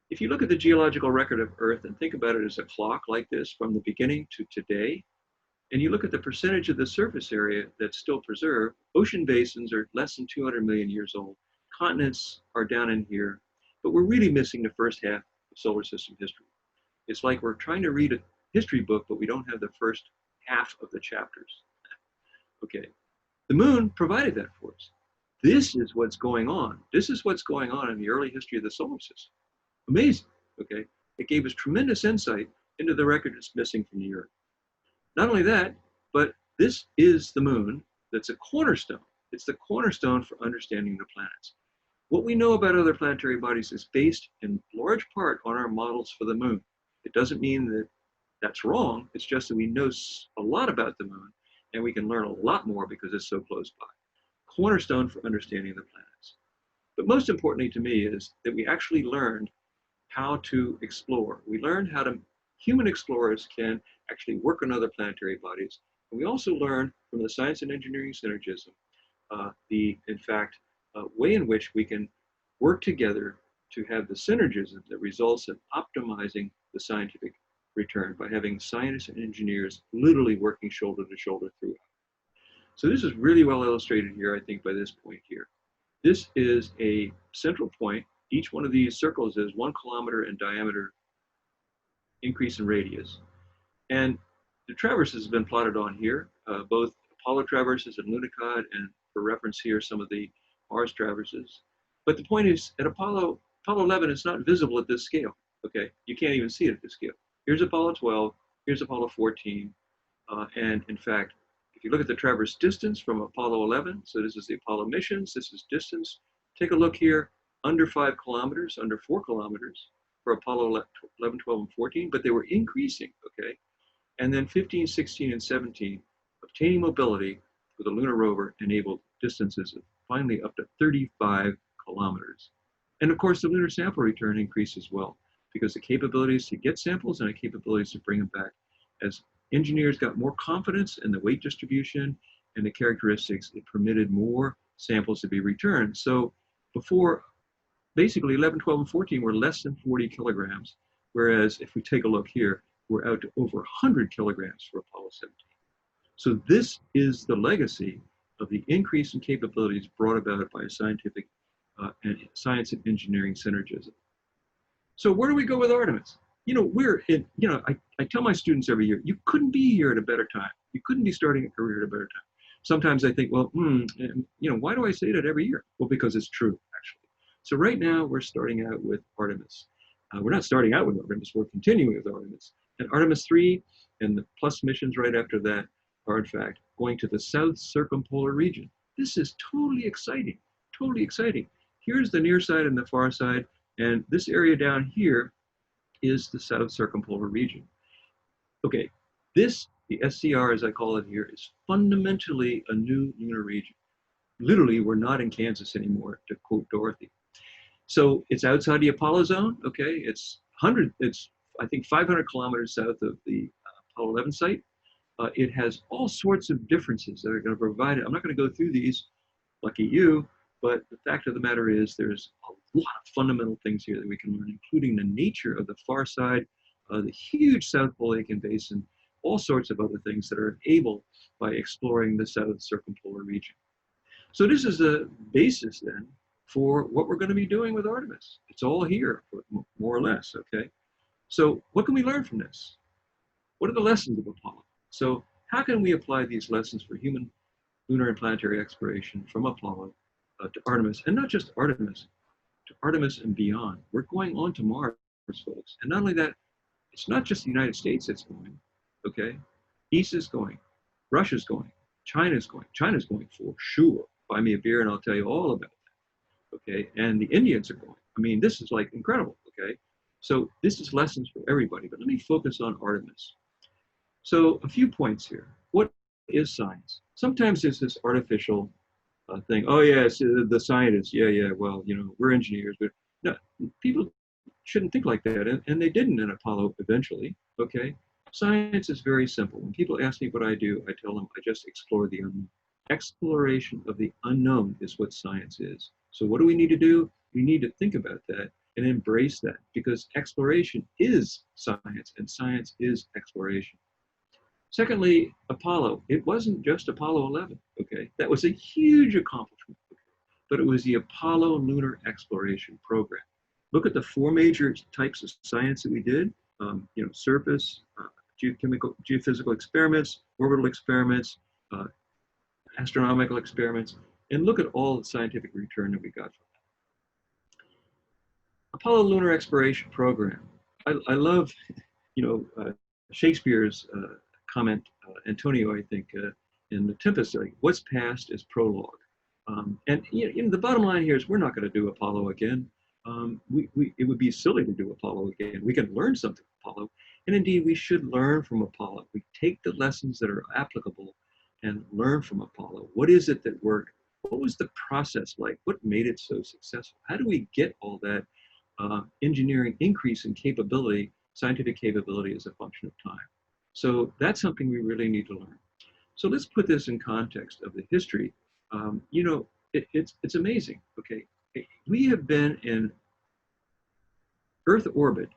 If you look at the geological record of Earth and think about it as a clock like this from the beginning to today, and you look at the percentage of the surface area that's still preserved, ocean basins are less than 200 million years old. Continents are down in here, but we're really missing the first half of solar system history. It's like we're trying to read a history book, but we don't have the first half of the chapters. Okay. The moon provided that for us. This is what's going on. This is what's going on in the early history of the solar system. Amazing, okay? It gave us tremendous insight into the record that's missing from the Earth. Not only that, but this is the moon that's a cornerstone. It's the cornerstone for understanding the planets. What we know about other planetary bodies is based in large part on our models for the moon. It doesn't mean that that's wrong. It's just that we know a lot about the moon, and we can learn a lot more because it's so close by. Cornerstone for understanding the planets. But most importantly to me is that we actually learned how to explore. We learned how human explorers can actually work on other planetary bodies. And we also learned from the science and engineering synergism, way in which we can work together to have the synergism that results in optimizing the scientific return by having scientists and engineers literally working shoulder to shoulder throughout. So this is really well illustrated here, I think, by this point here. This is a central point. Each one of these circles is 1 kilometer in diameter, increase in radius. And the traverses have been plotted on here, both Apollo traverses and Lunar, and for reference here, some of the Mars traverses. But the point is, at Apollo 11, it's not visible at this scale, okay? You can't even see it at this scale. Here's Apollo 12, here's Apollo 14, and in fact, if you look at the traverse distance from Apollo 11, so this is the Apollo missions, this is distance. Take a look here, under 5 kilometers, under 4 kilometers for Apollo 11, 12, and 14, but they were increasing, okay? And then 15, 16, and 17, obtaining mobility with a lunar rover enabled distances of finally up to 35 kilometers. And of course, the lunar sample return increased as well, because the capabilities to get samples and the capabilities to bring them back. As engineers got more confidence in the weight distribution and the characteristics, it permitted more samples to be returned. So before, basically 11, 12, and 14 were less than 40 kilograms, whereas if we take a look here, we're out to over 100 kilograms for Apollo 17. So this is the legacy of the increase in capabilities brought about by scientific and science and engineering synergism. So where do we go with Artemis? I tell my students every year, you couldn't be here at a better time. You couldn't be starting a career at a better time. Sometimes I think, well, why do I say that every year? Well, because it's true, actually. So right now we're starting out with Artemis. We're not starting out with Artemis, we're continuing with Artemis. And Artemis 3 and the plus missions right after that are in fact going to the south circumpolar region. This is totally exciting, totally exciting. Here's the near side and the far side, and this area down here is the south circumpolar region. Okay, this, the SCR as I call it here, is fundamentally a new lunar region. Literally, we're not in Kansas anymore, to quote Dorothy. So it's outside the Apollo zone, okay? It's I think 500 kilometers south of the Apollo 11 site. It has all sorts of differences that are going to provide it. I'm not going to go through these, lucky you, but the fact of the matter is there's a lot of fundamental things here that we can learn, including the nature of the far side, the huge South Pole Lake and Basin, all sorts of other things that are enabled by exploring the South Circumpolar region. So this is the basis then for what we're going to be doing with Artemis. It's all here, more or less, okay? So what can we learn from this? What are the lessons of Apollo? So how can we apply these lessons for human, lunar, and planetary exploration from Apollo to Artemis, and not just Artemis, to Artemis and beyond? We're going on to Mars, folks. And not only that, it's not just the United States that's going, okay? East is going, Russia's going, China's going. China's going for sure. Buy me a beer and I'll tell you all about that, okay? And the Indians are going. I mean, this is like incredible, okay? So this is lessons for everybody, but let me focus on Artemis. So a few points here. What is science? Sometimes there's this artificial thing. Oh yes, the scientists. Yeah. Well, you know, we're engineers, but no, people shouldn't think like that, and they didn't in Apollo eventually. Okay, science is very simple. When people ask me what I do, I tell them I just explore the unknown. Exploration of the unknown is what science is. So what do we need to do? We need to think about that and embrace that, because exploration is science, and science is exploration. Secondly, Apollo. It wasn't just Apollo 11, okay? That was a huge accomplishment, okay? But it was the Apollo Lunar Exploration Program. Look at the four major types of science that we did. You know, surface, geophysical experiments, orbital experiments, astronomical experiments, and look at all the scientific return that we got from that. Apollo Lunar Exploration Program. I love, you know, Shakespeare's comment, Antonio, I think, in The Tempest, like, what's past is prologue. And you know, the bottom line here is we're not going to do Apollo again. It would be silly to do Apollo again. We can learn something from Apollo, and indeed we should learn from Apollo. We take the lessons that are applicable and learn from Apollo. What is it that worked? What was the process like? What made it so successful? How do we get all that engineering increase in capability, scientific capability, as a function of time? So that's something we really need to learn. So let's put this in context of the history. You know, it's amazing, okay? We have been in Earth orbit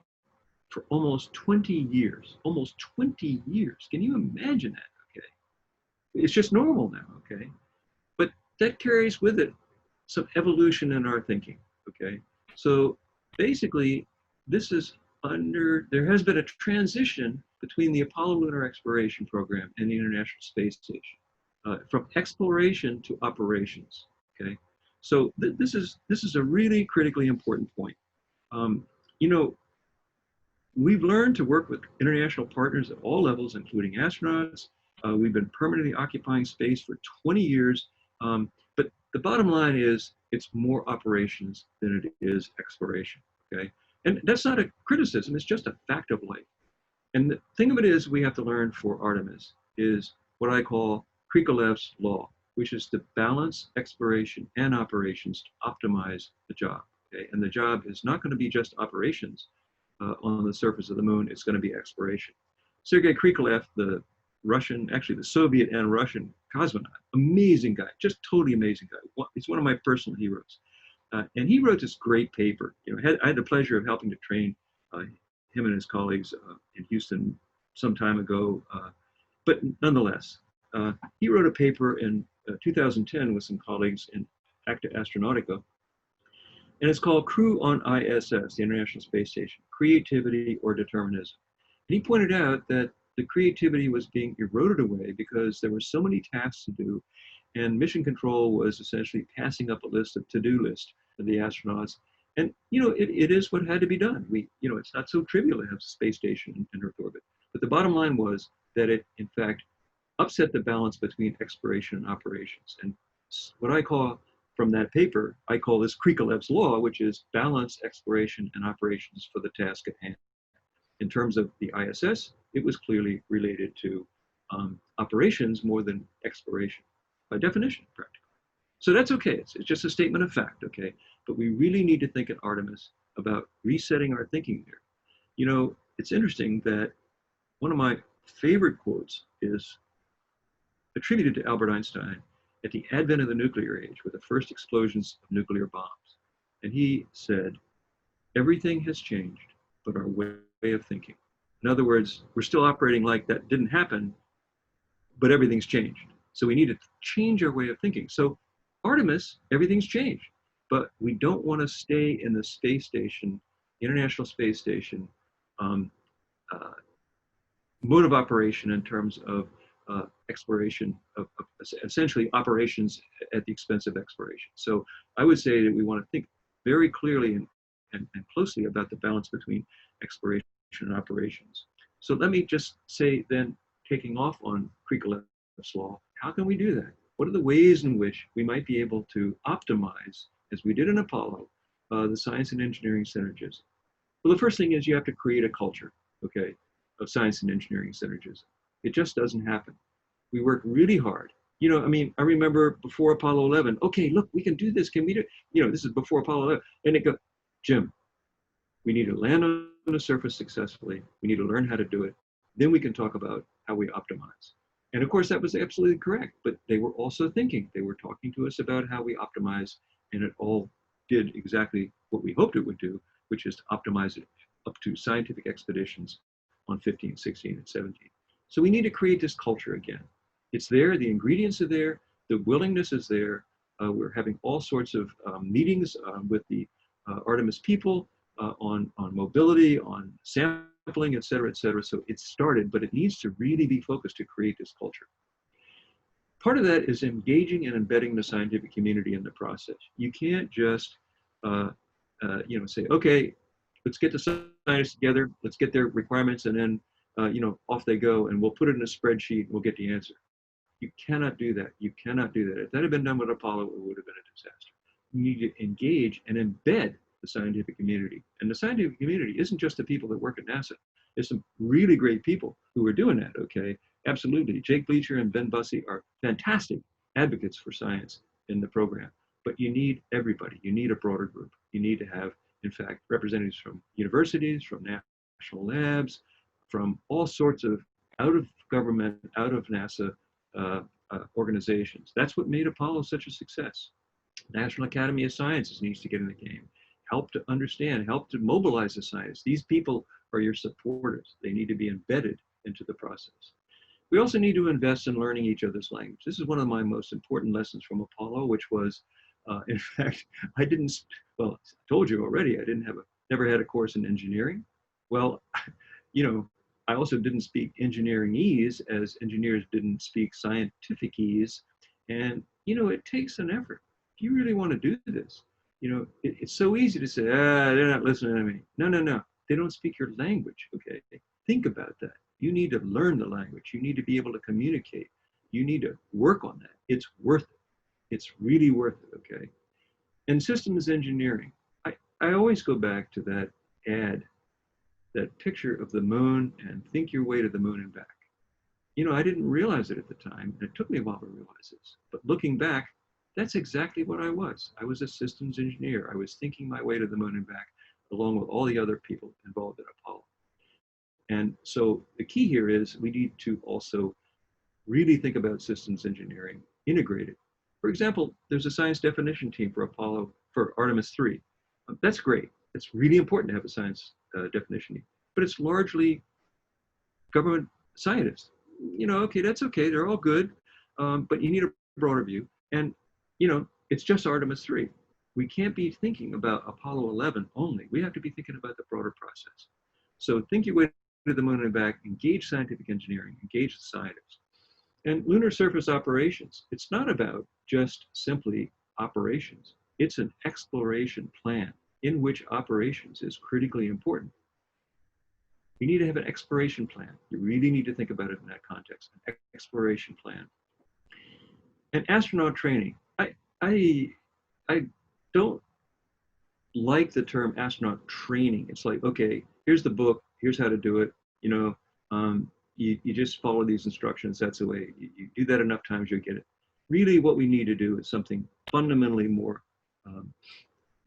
for almost 20 years, almost 20 years. Can you imagine that, okay? It's just normal now, okay? But that carries with it some evolution in our thinking, okay? So basically, there has been a transition between the Apollo Lunar Exploration Program and the International Space Station, from exploration to operations, okay? So this is a really critically important point. You know, we've learned to work with international partners at all levels, including astronauts. We've been permanently occupying space for 20 years, but the bottom line is it's more operations than it is exploration, okay? And that's not a criticism, it's just a fact of life. And the thing of it is, we have to learn for Artemis is what I call Krikalev's law, which is to balance exploration and operations to optimize the job, okay? And the job is not going to be just operations on the surface of the moon, it's going to be exploration. Sergei Krikalev, the Russian, actually the Soviet and Russian cosmonaut, amazing guy, just totally amazing guy. He's one of my personal heroes. And he wrote this great paper. You know, I had the pleasure of helping to train him and his colleagues in Houston some time ago. But nonetheless, he wrote a paper in 2010 with some colleagues in Acta Astronautica. And it's called Crew on ISS, the International Space Station, Creativity or Determinism. And he pointed out that the creativity was being eroded away because there were so many tasks to do, and mission control was essentially passing up a list of to-do list of the astronauts. And you know, it is what had to be done. You know, it's not so trivial to have a space station in Earth orbit. But the bottom line was that it, in fact, upset the balance between exploration and operations. And what I call, from that paper, I call this Krikalev's law, which is balance exploration and operations for the task at hand. In terms of the ISS, it was clearly related to operations more than exploration, by definition, practically. So that's okay, it's just a statement of fact, okay? But we really need to think at Artemis about resetting our thinking there. You know, it's interesting that one of my favorite quotes is attributed to Albert Einstein at the advent of the nuclear age with the first explosions of nuclear bombs. And he said, everything has changed, but our way of thinking. In other words, we're still operating like that didn't happen, but everything's changed. So we need to change our way of thinking. So Artemis, everything's changed, but we don't want to stay in the space station, International Space Station, mode of operation in terms of exploration of essentially operations at the expense of exploration. So I would say that we want to think very clearly and closely about the balance between exploration and operations. So let me just say then, taking off on Krikaler's law, how can we do that? What are the ways in which we might be able to optimize, as we did in Apollo, the science and engineering synergism? Well, the first thing is you have to create a culture, okay, of science and engineering synergism. It just doesn't happen. We work really hard. You know, I mean, I remember before Apollo 11, okay, look, we can do this. Can we do, you know, this is before Apollo 11. And it goes, Jim, we need to land on the surface successfully. We need to learn how to do it. Then we can talk about how we optimize. And of course, that was absolutely correct. But they were also thinking. They were talking to us about how we optimize. And it all did exactly what we hoped it would do, which is to optimize it up to scientific expeditions on 15, 16, and 17. So we need to create this culture again. It's there, the ingredients are there, the willingness is there. We're having all sorts of meetings with the Artemis people on mobility, on sampling, et cetera, et cetera. So it's started, but it needs to really be focused to create this culture. Part of that is engaging and embedding the scientific community in the process. You can't just you know, say, okay, let's get the scientists together, let's get their requirements, and then you know, off they go, and we'll put it in a spreadsheet and we'll get the answer. You cannot do that. You cannot do that. If that had been done with Apollo, it would have been a disaster. You need to engage and embed the scientific community. And the scientific community isn't just the people that work at NASA. There's some really great people who are doing that, okay? Absolutely. Jake Bleacher and Ben Bussey are fantastic advocates for science in the program. But you need everybody. You need a broader group. You need to have, in fact, representatives from universities, from national labs, from all sorts of out of government, out of NASA organizations. That's what made Apollo such a success. National Academy of Sciences needs to get in the game. Help to understand, help to mobilize the science. These people are your supporters. They need to be embedded into the process. We also need to invest in learning each other's language. This is one of my most important lessons from Apollo, which was, in fact, I didn't, well, I told you already, I never had a course in engineering. Well, you know, I also didn't speak engineeringese as engineers didn't speak scientificese. And, you know, it takes an effort. If you really want to do this, you know, it's so easy to say, they're not listening to me. No, no, no. They don't speak your language, okay? Think about that. You need to learn the language. You need to be able to communicate. You need to work on that. It's worth it. It's really worth it, okay? And systems engineering. I always go back to that ad, that picture of the moon and think your way to the moon and back. You know, I didn't realize it at the time, and it took me a while to realize this. But looking back, that's exactly what I was. I was a systems engineer. I was thinking my way to the moon and back, along with all the other people involved in Apollo. And so the key here is we need to also really think about systems engineering, integrate it. For example, there's a science definition team for Apollo, for Artemis 3. That's great. It's really important to have a science definition team, but it's largely government scientists. You know, okay, that's okay. They're all good, but you need a broader view. And, you know, it's just Artemis 3. We can't be thinking about Apollo 11 only. We have to be thinking about the broader process. So think your way to the moon and back, engage scientific engineering, engage the scientists. And lunar surface operations, it's not about just simply operations. It's an exploration plan in which operations is critically important. You need to have an exploration plan. You really need to think about it in that context, an exploration plan. And astronaut training, I don't like the term astronaut training. It's like, okay, here's the book, here's how to do it. You know, you just follow these instructions. That's the way. You do that enough times, you'll get it. Really, what we need to do is something fundamentally more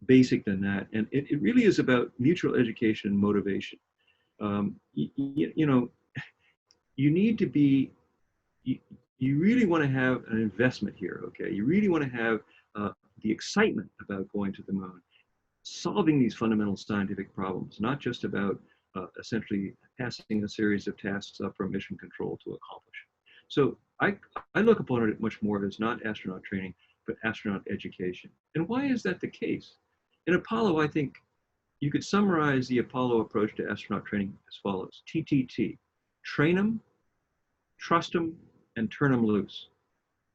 basic than that. And it really is about mutual education and motivation. You know, you need to be, you, you really want to have an investment here, okay? You really want to have the excitement about going to the moon, solving these fundamental scientific problems, not just about essentially passing a series of tasks up from mission control to accomplish. So I look upon it much more as not astronaut training, but astronaut education. And why is that the case? In Apollo, I think you could summarize the Apollo approach to astronaut training as follows: TTT, train them, trust them, and turn them loose.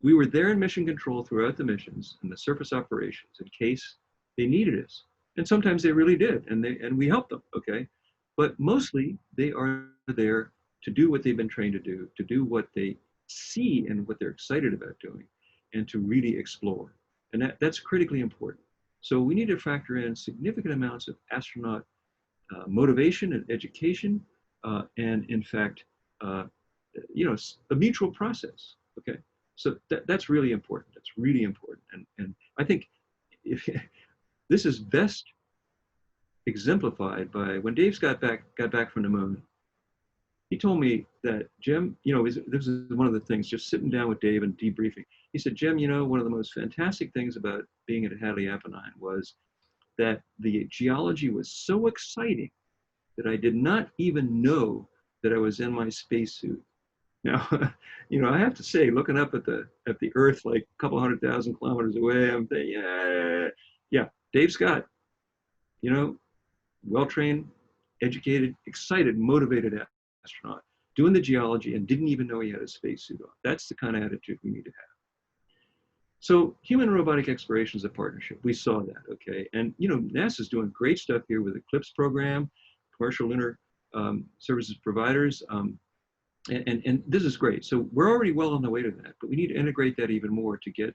We were there in mission control throughout the missions and the surface operations in case they needed us. And sometimes they really did, and we helped them, okay? But mostly they are there to do what they've been trained to do what they see and what they're excited about doing, and to really explore. And that's critically important. So we need to factor in significant amounts of astronaut motivation and education, and in fact, you know, a mutual process, okay? So that's really important. That's really important. And I think if this is best exemplified by when Dave's got back from the moon. He told me that, Jim, you know, this is one of the things, just sitting down with Dave and debriefing. He said, Jim, you know, one of the most fantastic things about being at Hadley Apennine was that the geology was so exciting that I did not even know that I was in my spacesuit. Now, you know, I have to say, looking up at the Earth like a couple 100,000 kilometers away, I'm thinking, yeah, Dave Scott, you know, well-trained, educated, excited, motivated astronaut, doing the geology and didn't even know he had a spacesuit on. That's the kind of attitude we need to have. So human robotic exploration is a partnership. We saw that, okay? And, you know, NASA's doing great stuff here with the CLIPS program, commercial lunar services providers, and this is great. So we're already well on the way to that, but we need to integrate that even more to get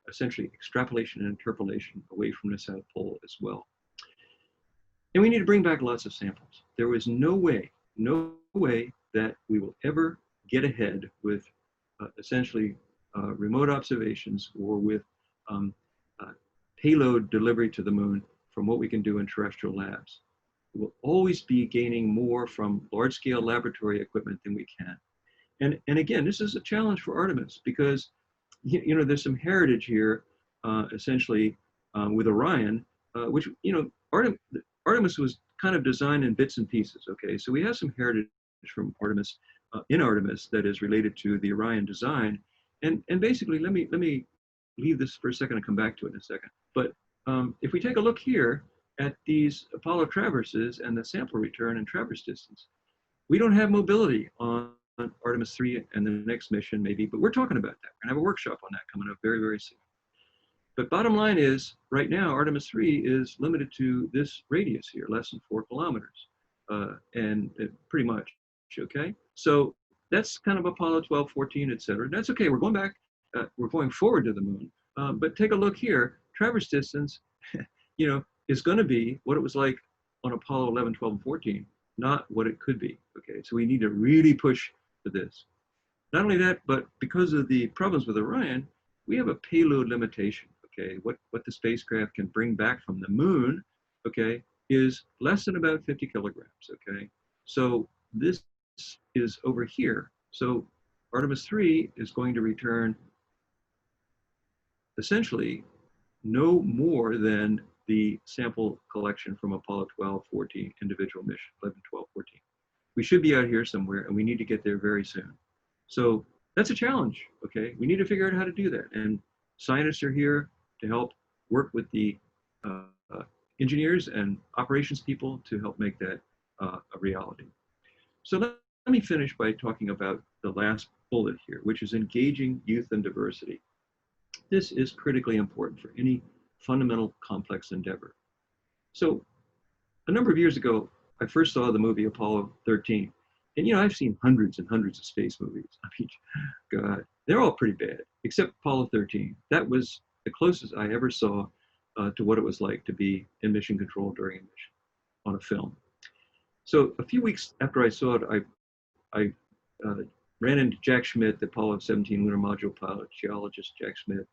essentially extrapolation and interpolation away from the South Pole as well. And we need to bring back lots of samples. There is no way that we will ever get ahead with essentially remote observations or with payload delivery to the moon from what we can do in terrestrial labs. We will always be gaining more from large-scale laboratory equipment than we can. And again, this is a challenge for Artemis because, you know, there's some heritage here, essentially, with Orion, which, you know, Artemis was kind of designed in bits and pieces, okay? So we have some heritage from Artemis, in Artemis, that is related to the Orion design. And basically, let me leave this for a second and come back to it in a second. But if we take a look here at these Apollo traverses and the sample return and traverse distance, we don't have mobility on Artemis 3 and the next mission maybe, but we're talking about that. We're gonna have a workshop on that coming up very, very soon. But bottom line is, right now, Artemis 3 is limited to this radius here, less than 4 kilometers, and pretty much, okay? So that's kind of Apollo 12, 14, et cetera. That's okay, we're going back, we're going forward to the moon. But take a look here, traverse distance, you know, is gonna be what it was like on Apollo 11, 12, and 14, not what it could be, okay? So we need to really push for this. Not only that, but because of the problems with Orion, we have a payload limitation, okay? What the spacecraft can bring back from the moon, okay, is less than about 50 kilograms, okay? So this is over here. So Artemis 3 is going to return essentially no more than the sample collection from Apollo 12, 14 individual mission, 11, 12, 14. We should be out here somewhere and we need to get there very soon. So that's a challenge, okay? We need to figure out how to do that. And scientists are here to help work with the engineers and operations people to help make that a reality. So let me finish by talking about the last bullet here, which is engaging youth and diversity. This is critically important for any fundamental complex endeavor. So a number of years ago, I first saw the movie Apollo 13. And you know, I've seen hundreds and hundreds of space movies. I mean, God, they're all pretty bad, except Apollo 13. That was the closest I ever saw to what it was like to be in mission control during a mission on a film. So a few weeks after I saw it, I ran into Jack Schmitt, the Apollo 17 lunar module pilot, geologist Jack Schmitt.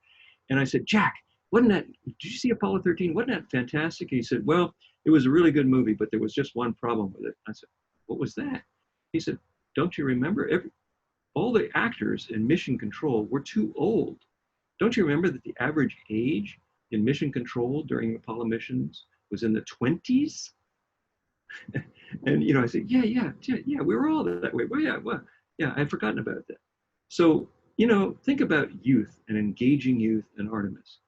And I said, Jack, did you see Apollo 13? Wasn't that fantastic? And he said, well, it was a really good movie, but there was just one problem with it. I said, what was that? He said, don't you remember, all the actors in Mission Control were too old. Don't you remember that the average age in Mission Control during Apollo missions was in the 20s? And, I said, yeah, we were all that way. Well, yeah, I'd forgotten about that. So, think about youth and engaging youth in Artemis.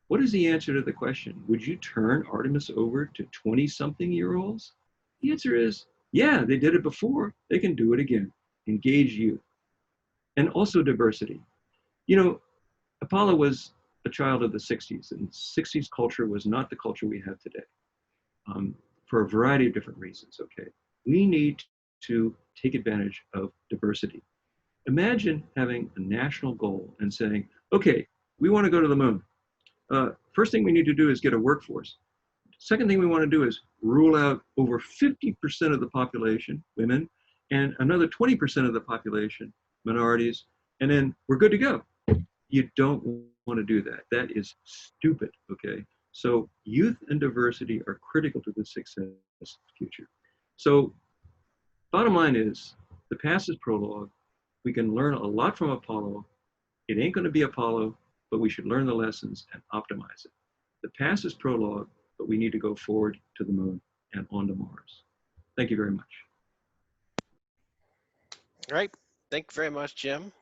What is the answer to the question? Would you turn Artemis over to 20-something-year-olds? The answer is, yeah, they did it before. They can do it again. Engage youth. And also diversity. Apollo was a child of the 60s, and 60s culture was not the culture we have today, for a variety of different reasons, okay? We need to take advantage of diversity. Imagine having a national goal and saying, okay, we want to go to the moon. First thing we need to do is get a workforce. Second thing we want to do is rule out over 50% of the population, women, and another 20% of the population, minorities, and then we're good to go. You don't want to do that. That is stupid, okay? So youth and diversity are critical to the success of the future. So bottom line is, the past is prologue. We can learn a lot from Apollo. It ain't going to be Apollo, but we should learn the lessons and optimize it. The past is prologue, but we need to go forward to the moon and onto Mars. Thank you very much. All right. Thank you very much, Jim.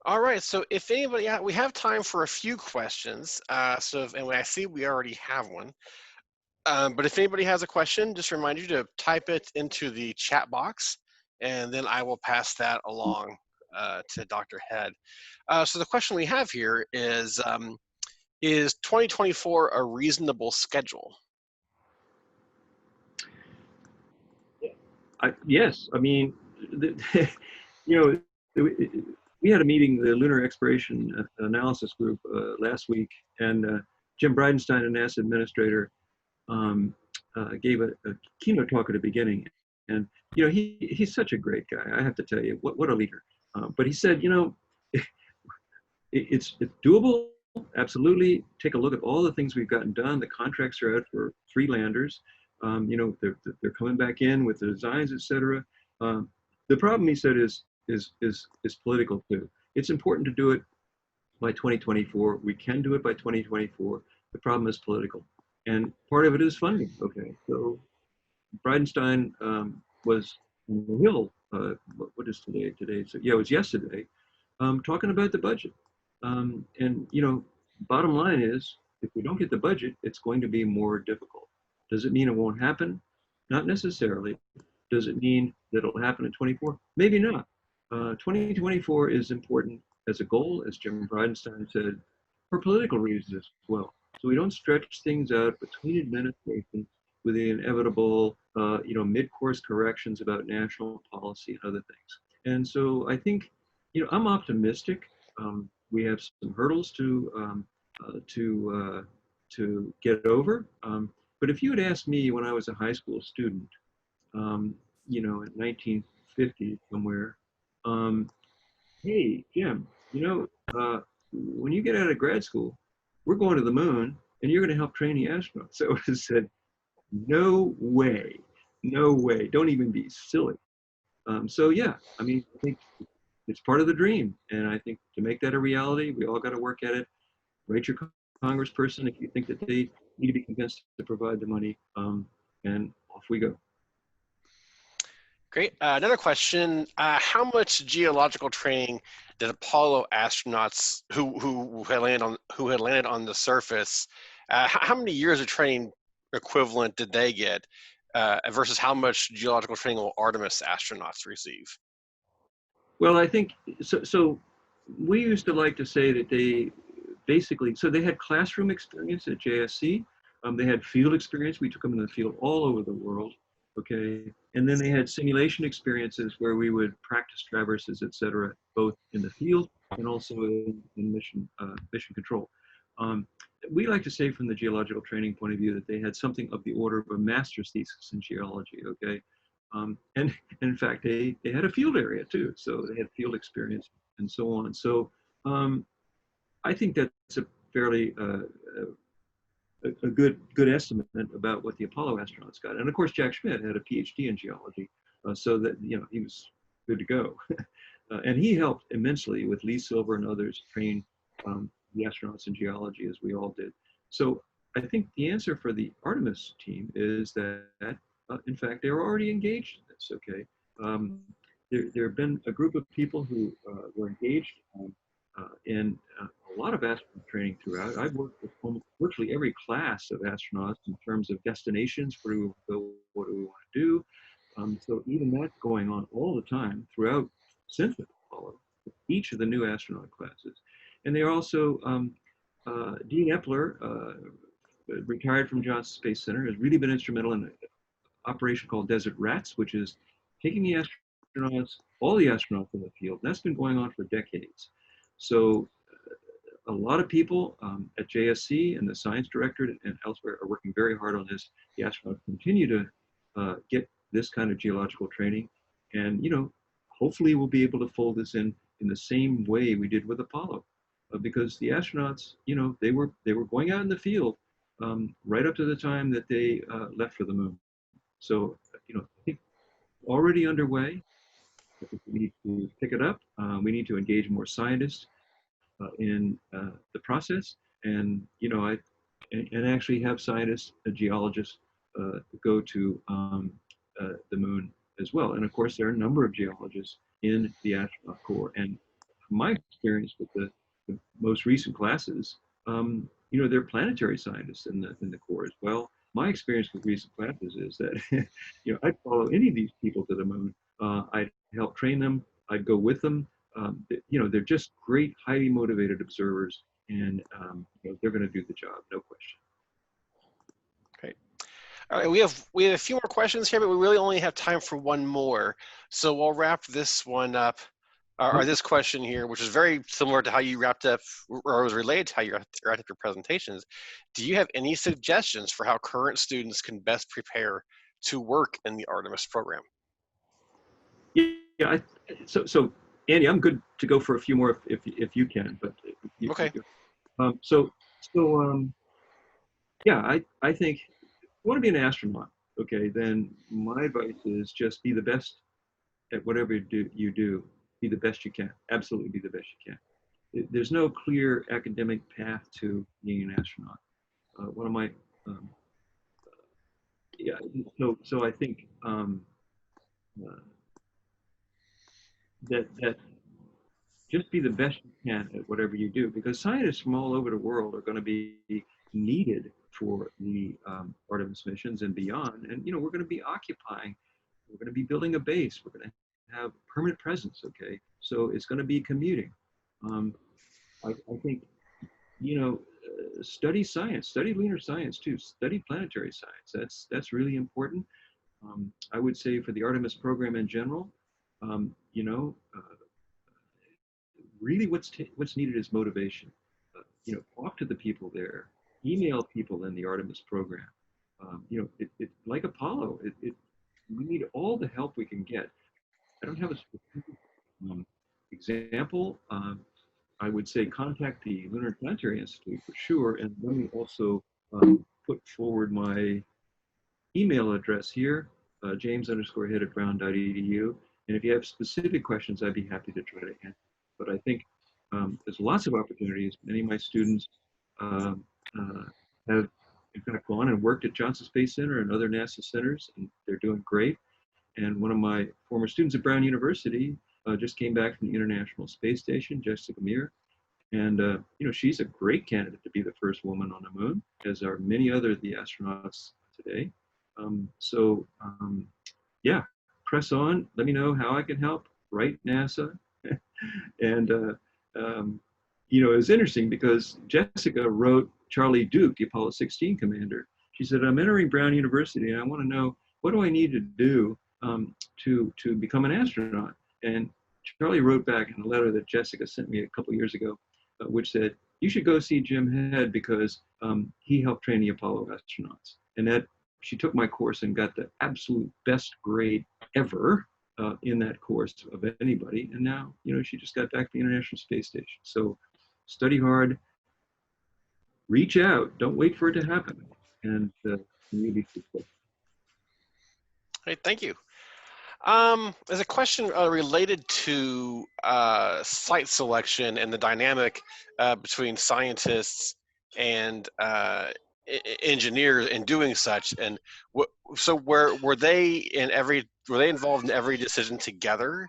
All right. So if anybody, we have time for a few questions. And I see we already have one. But if anybody has a question, just remind you to type it into the chat box, and then I will pass that along to Dr. Head. So the question we have here is 2024 a reasonable schedule? Yes, I mean, we had a meeting, the Lunar Exploration Analysis Group last week, and Jim Bridenstine, a NASA administrator, gave a keynote talk at the beginning. And, he's such a great guy. I have to tell you, what a leader. But he said, it's doable. Absolutely. Take a look at all the things we've gotten done. The contracts are out for 3 landers. They're coming back in with the designs, et cetera. The problem, he said, is political too. It's important to do it by 2024. We can do it by 2024. The problem is political. And part of it is funding. Okay, so Bridenstine was on the Hill, what is today? So yeah, it was yesterday, talking about the budget. And bottom line is, if we don't get the budget, it's going to be more difficult. Does it mean it won't happen? Not necessarily. Does it mean that it'll happen in 24? Maybe not. 2024 is important as a goal, as Jim Bridenstine said, for political reasons as well. So we don't stretch things out between administrations with the inevitable, mid-course corrections about national policy and other things. And so I think, I'm optimistic. We have some hurdles to get over. But if you had asked me when I was a high school student, in 1950 somewhere, hey, Jim, when you get out of grad school, we're going to the moon and you're going to help train the astronauts. So I said, no way, don't even be silly. So yeah, I mean, I think it's part of the dream. And I think to make that a reality, we all got to work at it. Write your congressperson if you think that they need to be convinced to provide the money, and off we go. Great. Another question: how much geological training did Apollo astronauts who had landed on the surface? How many years of training equivalent did they get, versus how much geological training will Artemis astronauts receive? Well, I think so. So we used to like to say that they basically, so they had classroom experience at JSC. They had field experience. We took them in the field all over the world. Okay. And then they had simulation experiences where we would practice traverses, et cetera, both in the field and also in mission control. We like to say from the geological training point of view that they had something of the order of a master's thesis in geology, okay? And in fact, they had a field area too. So they had field experience and so on. So I think that's a fairly a good estimate about what the Apollo astronauts got. And of course, Jack Schmitt had a PhD in geology, so that he was good to go. And he helped immensely with Lee Silver and others train the astronauts in geology, as we all did. So I think the answer for the Artemis team is that, in fact, they're already engaged in this. Okay, there have been a group of people who were engaged in a lot of astronaut training throughout. I've worked with almost virtually every class of astronauts in terms of destinations, where do we go, what do we want to do. So even that's going on all the time throughout since Apollo, each of the new astronaut classes. And they are also, Dean Epler, retired from Johnson Space Center, has really been instrumental in an operation called Desert Rats, which is taking the astronauts, all the astronauts in the field. And that's been going on for decades. So a lot of people at JSC and the science directorate and elsewhere are working very hard on this. The astronauts continue to get this kind of geological training, and hopefully we'll be able to fold this in the same way we did with Apollo, because the astronauts, they were going out in the field right up to the time that they left for the moon. So I think already underway. I think we need to pick it up. We need to engage more scientists in the process, and and actually have scientists, geologists, go to the moon as well. And of course, there are a number of geologists in the astronaut corps. And from my experience with the most recent classes, there are planetary scientists in the corps as well. My experience with recent classes is that I'd follow any of these people to the moon. I'd help train them. I'd go with them. They're just great, highly motivated observers, and they're going to do the job, no question. Great. All right, we have a few more questions here, but we really only have time for one more. So we'll wrap this one up, or this question here, which is very similar to how you wrapped up, or was related to how you wrapped up your presentations. Do you have any suggestions for how current students can best prepare to work in the Artemis program? Yeah. So Andy, I'm good to go for a few more if you can, but okay. Yeah, I think if you want to be an astronaut, okay, then my advice is just be the best at whatever you do. Be the best you can. Absolutely be the best you can. There's no clear academic path to being an astronaut. One of my so I think that just be the best you can at whatever you do, because scientists from all over the world are going to be needed for the Artemis missions and beyond. And we're going to be occupying, we're going to be building a base, we're going to have permanent presence. Okay, so it's going to be commuting. I think study science, study lunar science too, study planetary science. That's really important. I would say for the Artemis program in general, really what's needed is motivation. Talk to the people there, email people in the Artemis program. Like Apollo, we need all the help we can get. I don't have a specific example. I would say contact the Lunar Planetary Institute for sure, and let me also put forward my email address here, james_head@brown.edu. And if you have specific questions, I'd be happy to try to answer. But I think there's lots of opportunities. Many of my students have, in fact, gone and worked at Johnson Space Center and other NASA centers, and they're doing great. And one of my former students at Brown University just came back from the International Space Station, Jessica Meir. And she's a great candidate to be the first woman on the moon, as are many other of the astronauts today. Yeah, press on. Let me know how I can help. Write NASA. And it was interesting because Jessica wrote Charlie Duke, the Apollo 16 commander. She said, "I'm entering Brown University, and I want to know, what do I need to do to become an astronaut?" And Charlie wrote back in a letter that Jessica sent me a couple years ago, which said, "You should go see Jim Head because he helped train the Apollo astronauts." And that she took my course and got the absolute best grade ever in that course of anybody. And now, she just got back to the International Space Station. So study hard, reach out. Don't wait for it to happen. And really fruitful. Hey, thank you. There's a question related to site selection and the dynamic between scientists and engineers in doing such. And so, were they involved in every decision together,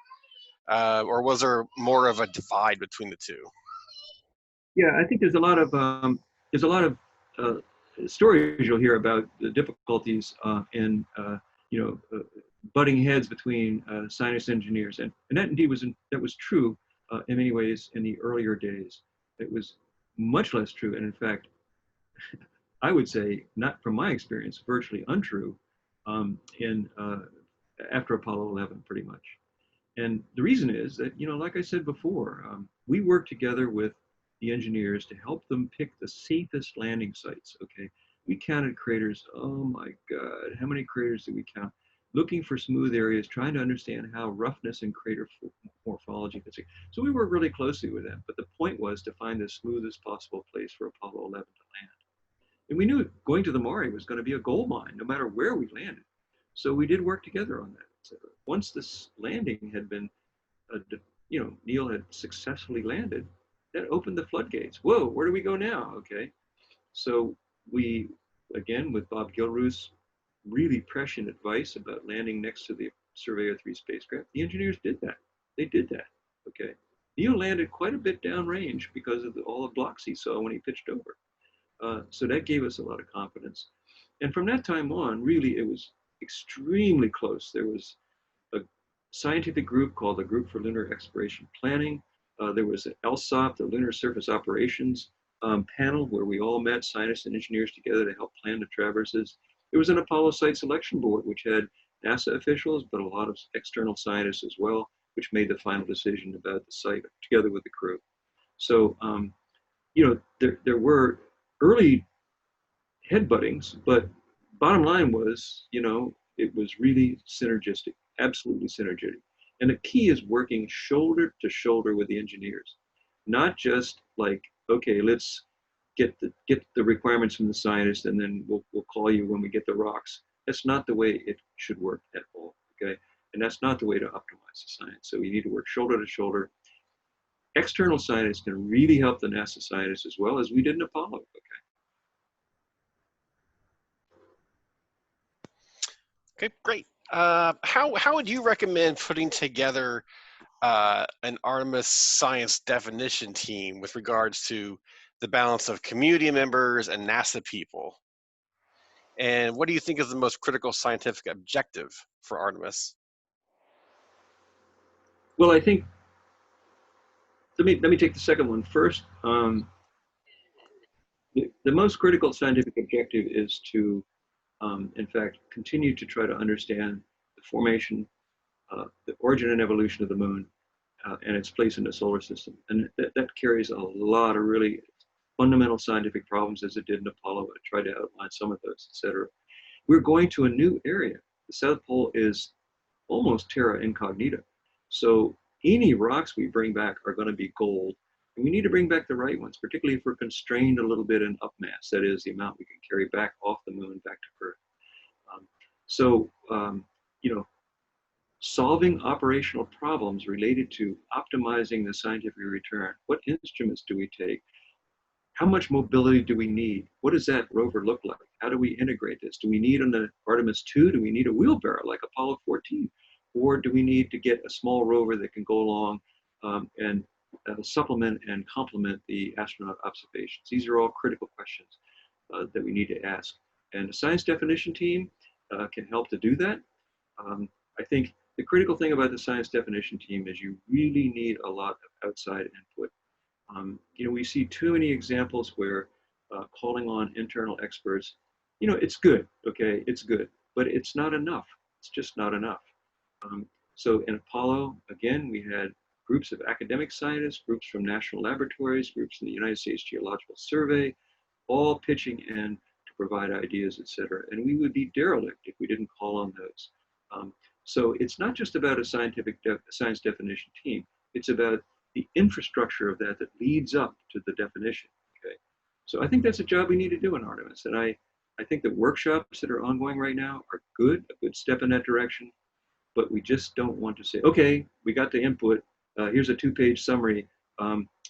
or was there more of a divide between the two? Yeah, I think there's a lot of uh, stories you'll hear about the difficulties in you know butting heads between science engineers, and that indeed that was true in many ways in the earlier days. It was much less true, and in fact, I would say, not from my experience, virtually untrue in after Apollo 11, pretty much. And the reason is that, like I said before, we work together with the engineers to help them pick the safest landing sites, okay? We counted craters, oh my God, how many craters did we count? Looking for smooth areas, trying to understand how roughness and crater morphology fits. So we worked really closely with them, but the point was to find the smoothest possible place for Apollo 11 to land. And we knew going to the Mare was going to be a gold mine, no matter where we landed. So we did work together on that. So once this landing had been, Neil had successfully landed, that opened the floodgates. Whoa, where do we go now? Okay. So we, again, with Bob Gilruth's really prescient advice about landing next to the Surveyor 3 spacecraft, the engineers did that. They did that. Okay. Neil landed quite a bit downrange because of all the blocks he saw when he pitched over. So that gave us a lot of confidence. And from that time on, really, it was extremely close. There was a scientific group called the Group for Lunar Exploration Planning. There was an LSOP, the Lunar Surface Operations panel, where we all met, scientists and engineers together to help plan the traverses. There was an Apollo Site Selection Board, which had NASA officials, but a lot of external scientists as well, which made the final decision about the site together with the crew. So, there were early headbuttings, but bottom line was, it was really synergistic, absolutely synergetic. And the key is working shoulder to shoulder with the engineers, not just like, okay, let's get the requirements from the scientists and then we'll call you when we get the rocks. That's not the way it should work at all, okay? And that's not the way to optimize the science. So we need to work shoulder to shoulder. External scientists can really help the NASA scientists as well as we did in Apollo, okay? Okay, great. How would you recommend putting together an Artemis science definition team with regards to the balance of community members and NASA people? And what do you think is the most critical scientific objective for Artemis? Well, I think, let me take the second one first. The most critical scientific objective is to, in fact, continue to try to understand the formation, the origin and evolution of the moon, and its place in the solar system. And that carries a lot of really fundamental scientific problems, as it did in Apollo. I tried to outline some of those, et cetera. We're going to a new area. The South Pole is almost terra incognita. So any rocks we bring back are going to be gold. And we need to bring back the right ones, particularly if we're constrained a little bit in up mass, that is the amount we can carry back off the moon back to Earth. Solving operational problems related to optimizing the scientific return. What instruments do we take? How much mobility do we need? What does that rover look like? How do we integrate this? Do we need on the Artemis 2, do we need a wheelbarrow like Apollo 14? Or do we need to get a small rover that can go along and supplement and complement the astronaut observations? These are all critical questions that we need to ask. And the science definition team can help to do that. I think the critical thing about the science definition team is you really need a lot of outside input. We see too many examples where calling on internal experts, it's good, okay, it's good, but it's not enough. It's just not enough. So in Apollo, again, we had groups of academic scientists, groups from national laboratories, groups from the United States Geological Survey, all pitching in to provide ideas, et cetera. And we would be derelict if we didn't call on those. So it's not just about a science definition team. It's about the infrastructure of that leads up to the definition. Okay, So I think that's a job we need to do in Artemis. And I think the workshops that are ongoing right now are good, a good step in that direction. But we just don't want to say, okay, we got the input. Here's a 2-page summary.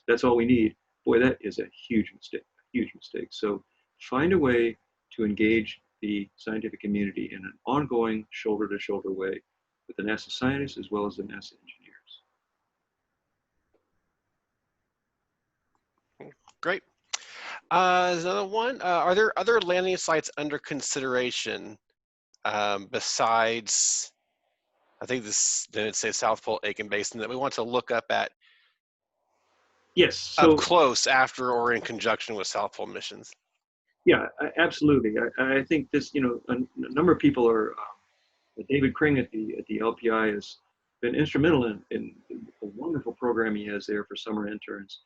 That's all we need. Boy, that is a huge mistake, a huge mistake. So find a way to engage the scientific community in an ongoing shoulder-to-shoulder way with the NASA scientists as well as the NASA engineers. Great. There's another one. Are there other landing sites under consideration besides, I think this, then it'd say South Pole Aiken Basin, that we want to look up at Yes. up So close after or in conjunction with South Pole missions? yeah, absolutely. I think this, you know, a number of people are. David Kring at the LPI has been instrumental in a wonderful program he has there for summer interns,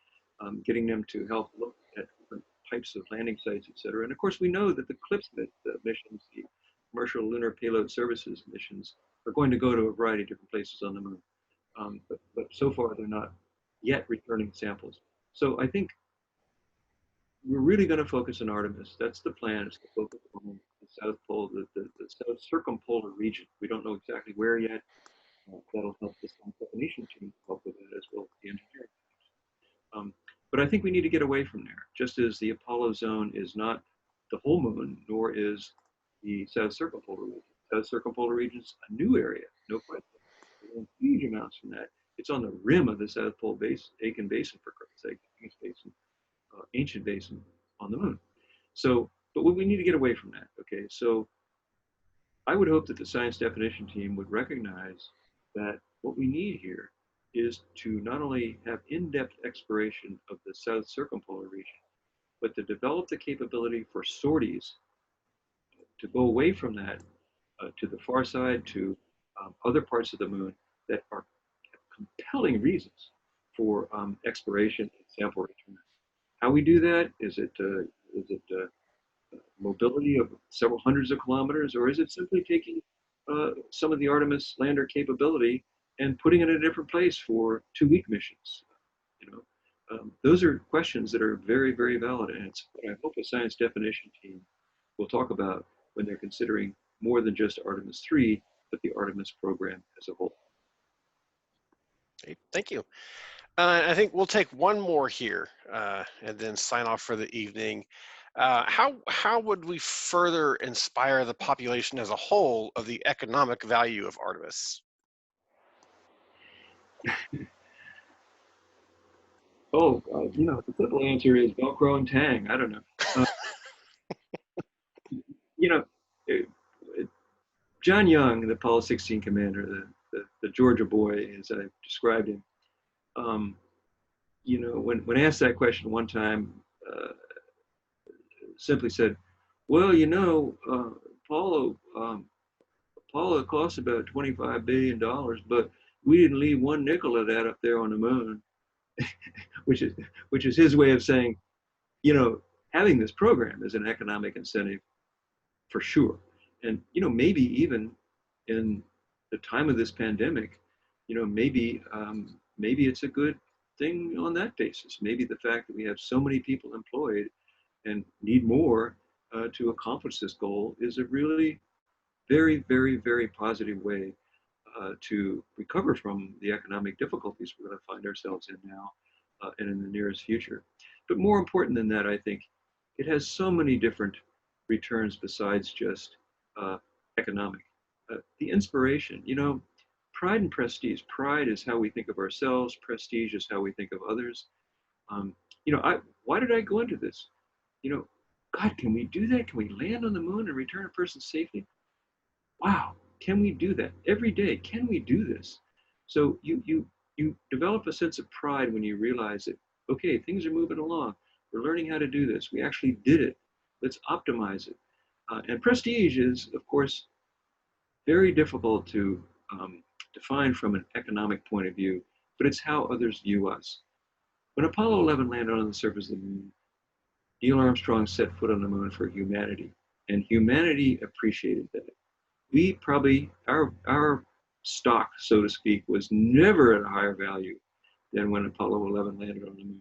getting them to help look at different types of landing sites, et cetera. And of course, we know that the CLPS missions, the Commercial Lunar Payload Services missions, are going to go to a variety of different places on the moon. But so far, they're not yet returning samples. So I think we're really going to focus on Artemis. That's the plan, is to focus on the South Pole, the South Circumpolar region. We don't know exactly where yet. That'll help the science definition team help with that as well as the engineering. But I think we need to get away from there, just as the Apollo zone is not the whole moon, nor is the South Circumpolar region. South Circumpolar region is a new area, no question. We're huge amounts from that. It's on the rim of the South Pole Basin, Aiken Basin, for Christ's sake, biggest basin, ancient basin on the moon. So, but we need to get away from that. Okay, so I would hope that the science definition team would recognize that what we need here is to not only have in-depth exploration of the South Circumpolar region, but to develop the capability for sorties to go away from that to the far side, to other parts of the moon that are compelling reasons for exploration and sample return. How we do that, is it mobility of several hundreds of kilometers, or is it simply taking some of the Artemis lander capability and putting it in a different place for 2-week missions? You know, those are questions that are very, very valid, and it's what I hope a science definition team will talk about when they're considering more than just Artemis 3, but the Artemis program as a whole. Okay, thank you. I think we'll take one more here and then sign off for the evening. How would we further inspire the population as a whole of the economic value of Artemis? Oh, you know, the simple answer is Velcro and Tang. I don't know. You know, John Young, the Apollo 16 commander, the Georgia boy, as I described him, you know, when asked that question one time, simply said, well, you know, Apollo cost about $25 billion, but we didn't leave one nickel of that up there on the moon, which is his way of saying, you know, having this program is an economic incentive for sure. And, you know, maybe even in the time of this pandemic, you know, maybe it's a good thing on that basis. Maybe the fact that we have so many people employed and need more to accomplish this goal is a really very, very, very positive way to recover from the economic difficulties we're going to find ourselves in now and in the nearest future. But more important than that, I think it has so many different returns besides just economic. The inspiration, you know, pride and prestige. Pride is how we think of ourselves. Prestige is how we think of others. You know, why did I go into this? You know, God, can we do that? Can we land on the moon and return a person safely? Wow, can we do that every day? Can we do this? So you develop a sense of pride when you realize that, okay, things are moving along. We're learning how to do this. We actually did it. Let's optimize it. And prestige is, of course, very difficult to define from an economic point of view, but it's how others view us. When Apollo 11 landed on the surface of the moon, Neil Armstrong set foot on the moon for humanity, and humanity appreciated that. We probably, our stock, so to speak, was never at a higher value than when Apollo 11 landed on the moon.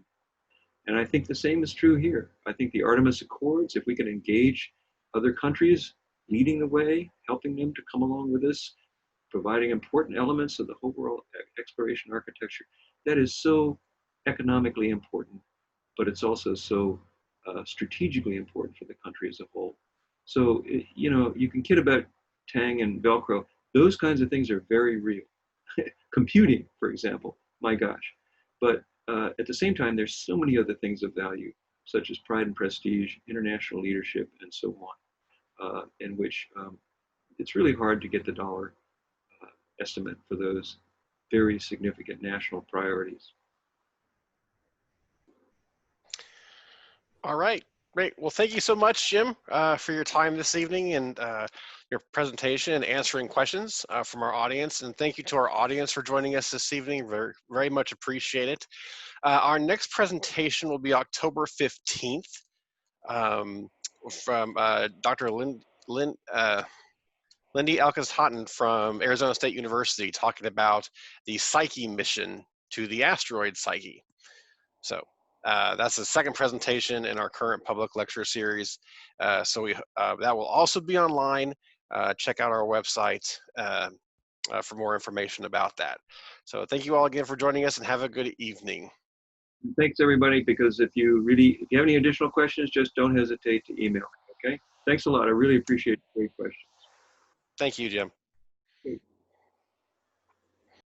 And I think the same is true here. I think the Artemis Accords, if we can engage other countries leading the way, helping them to come along with us, providing important elements of the whole world exploration architecture, that is so economically important, but it's also so strategically important for the country as a whole. So, you know, you can kid about Tang and Velcro. Those kinds of things are very real. Computing, for example, my gosh. But at the same time, there's so many other things of value, such as pride and prestige, international leadership, and so on, in which it's really hard to get the dollar estimate for those very significant national priorities. All right, great. Well, thank you so much, Jim, for your time this evening and your presentation and answering questions from our audience. And thank you to our audience for joining us this evening. Very, very much appreciate it. Our next presentation will be October 15th from Dr. Lindy Elkins-Houghton from Arizona State University, talking about the Psyche mission to the asteroid Psyche. So that's the second presentation in our current public lecture series. So that will also be online. Check out our website for more information about that. So thank you all again for joining us, and have a good evening. Thanks everybody, because if you have any additional questions, just don't hesitate to email me, okay? Thanks a lot, I really appreciate great questions. Thank you, Jim.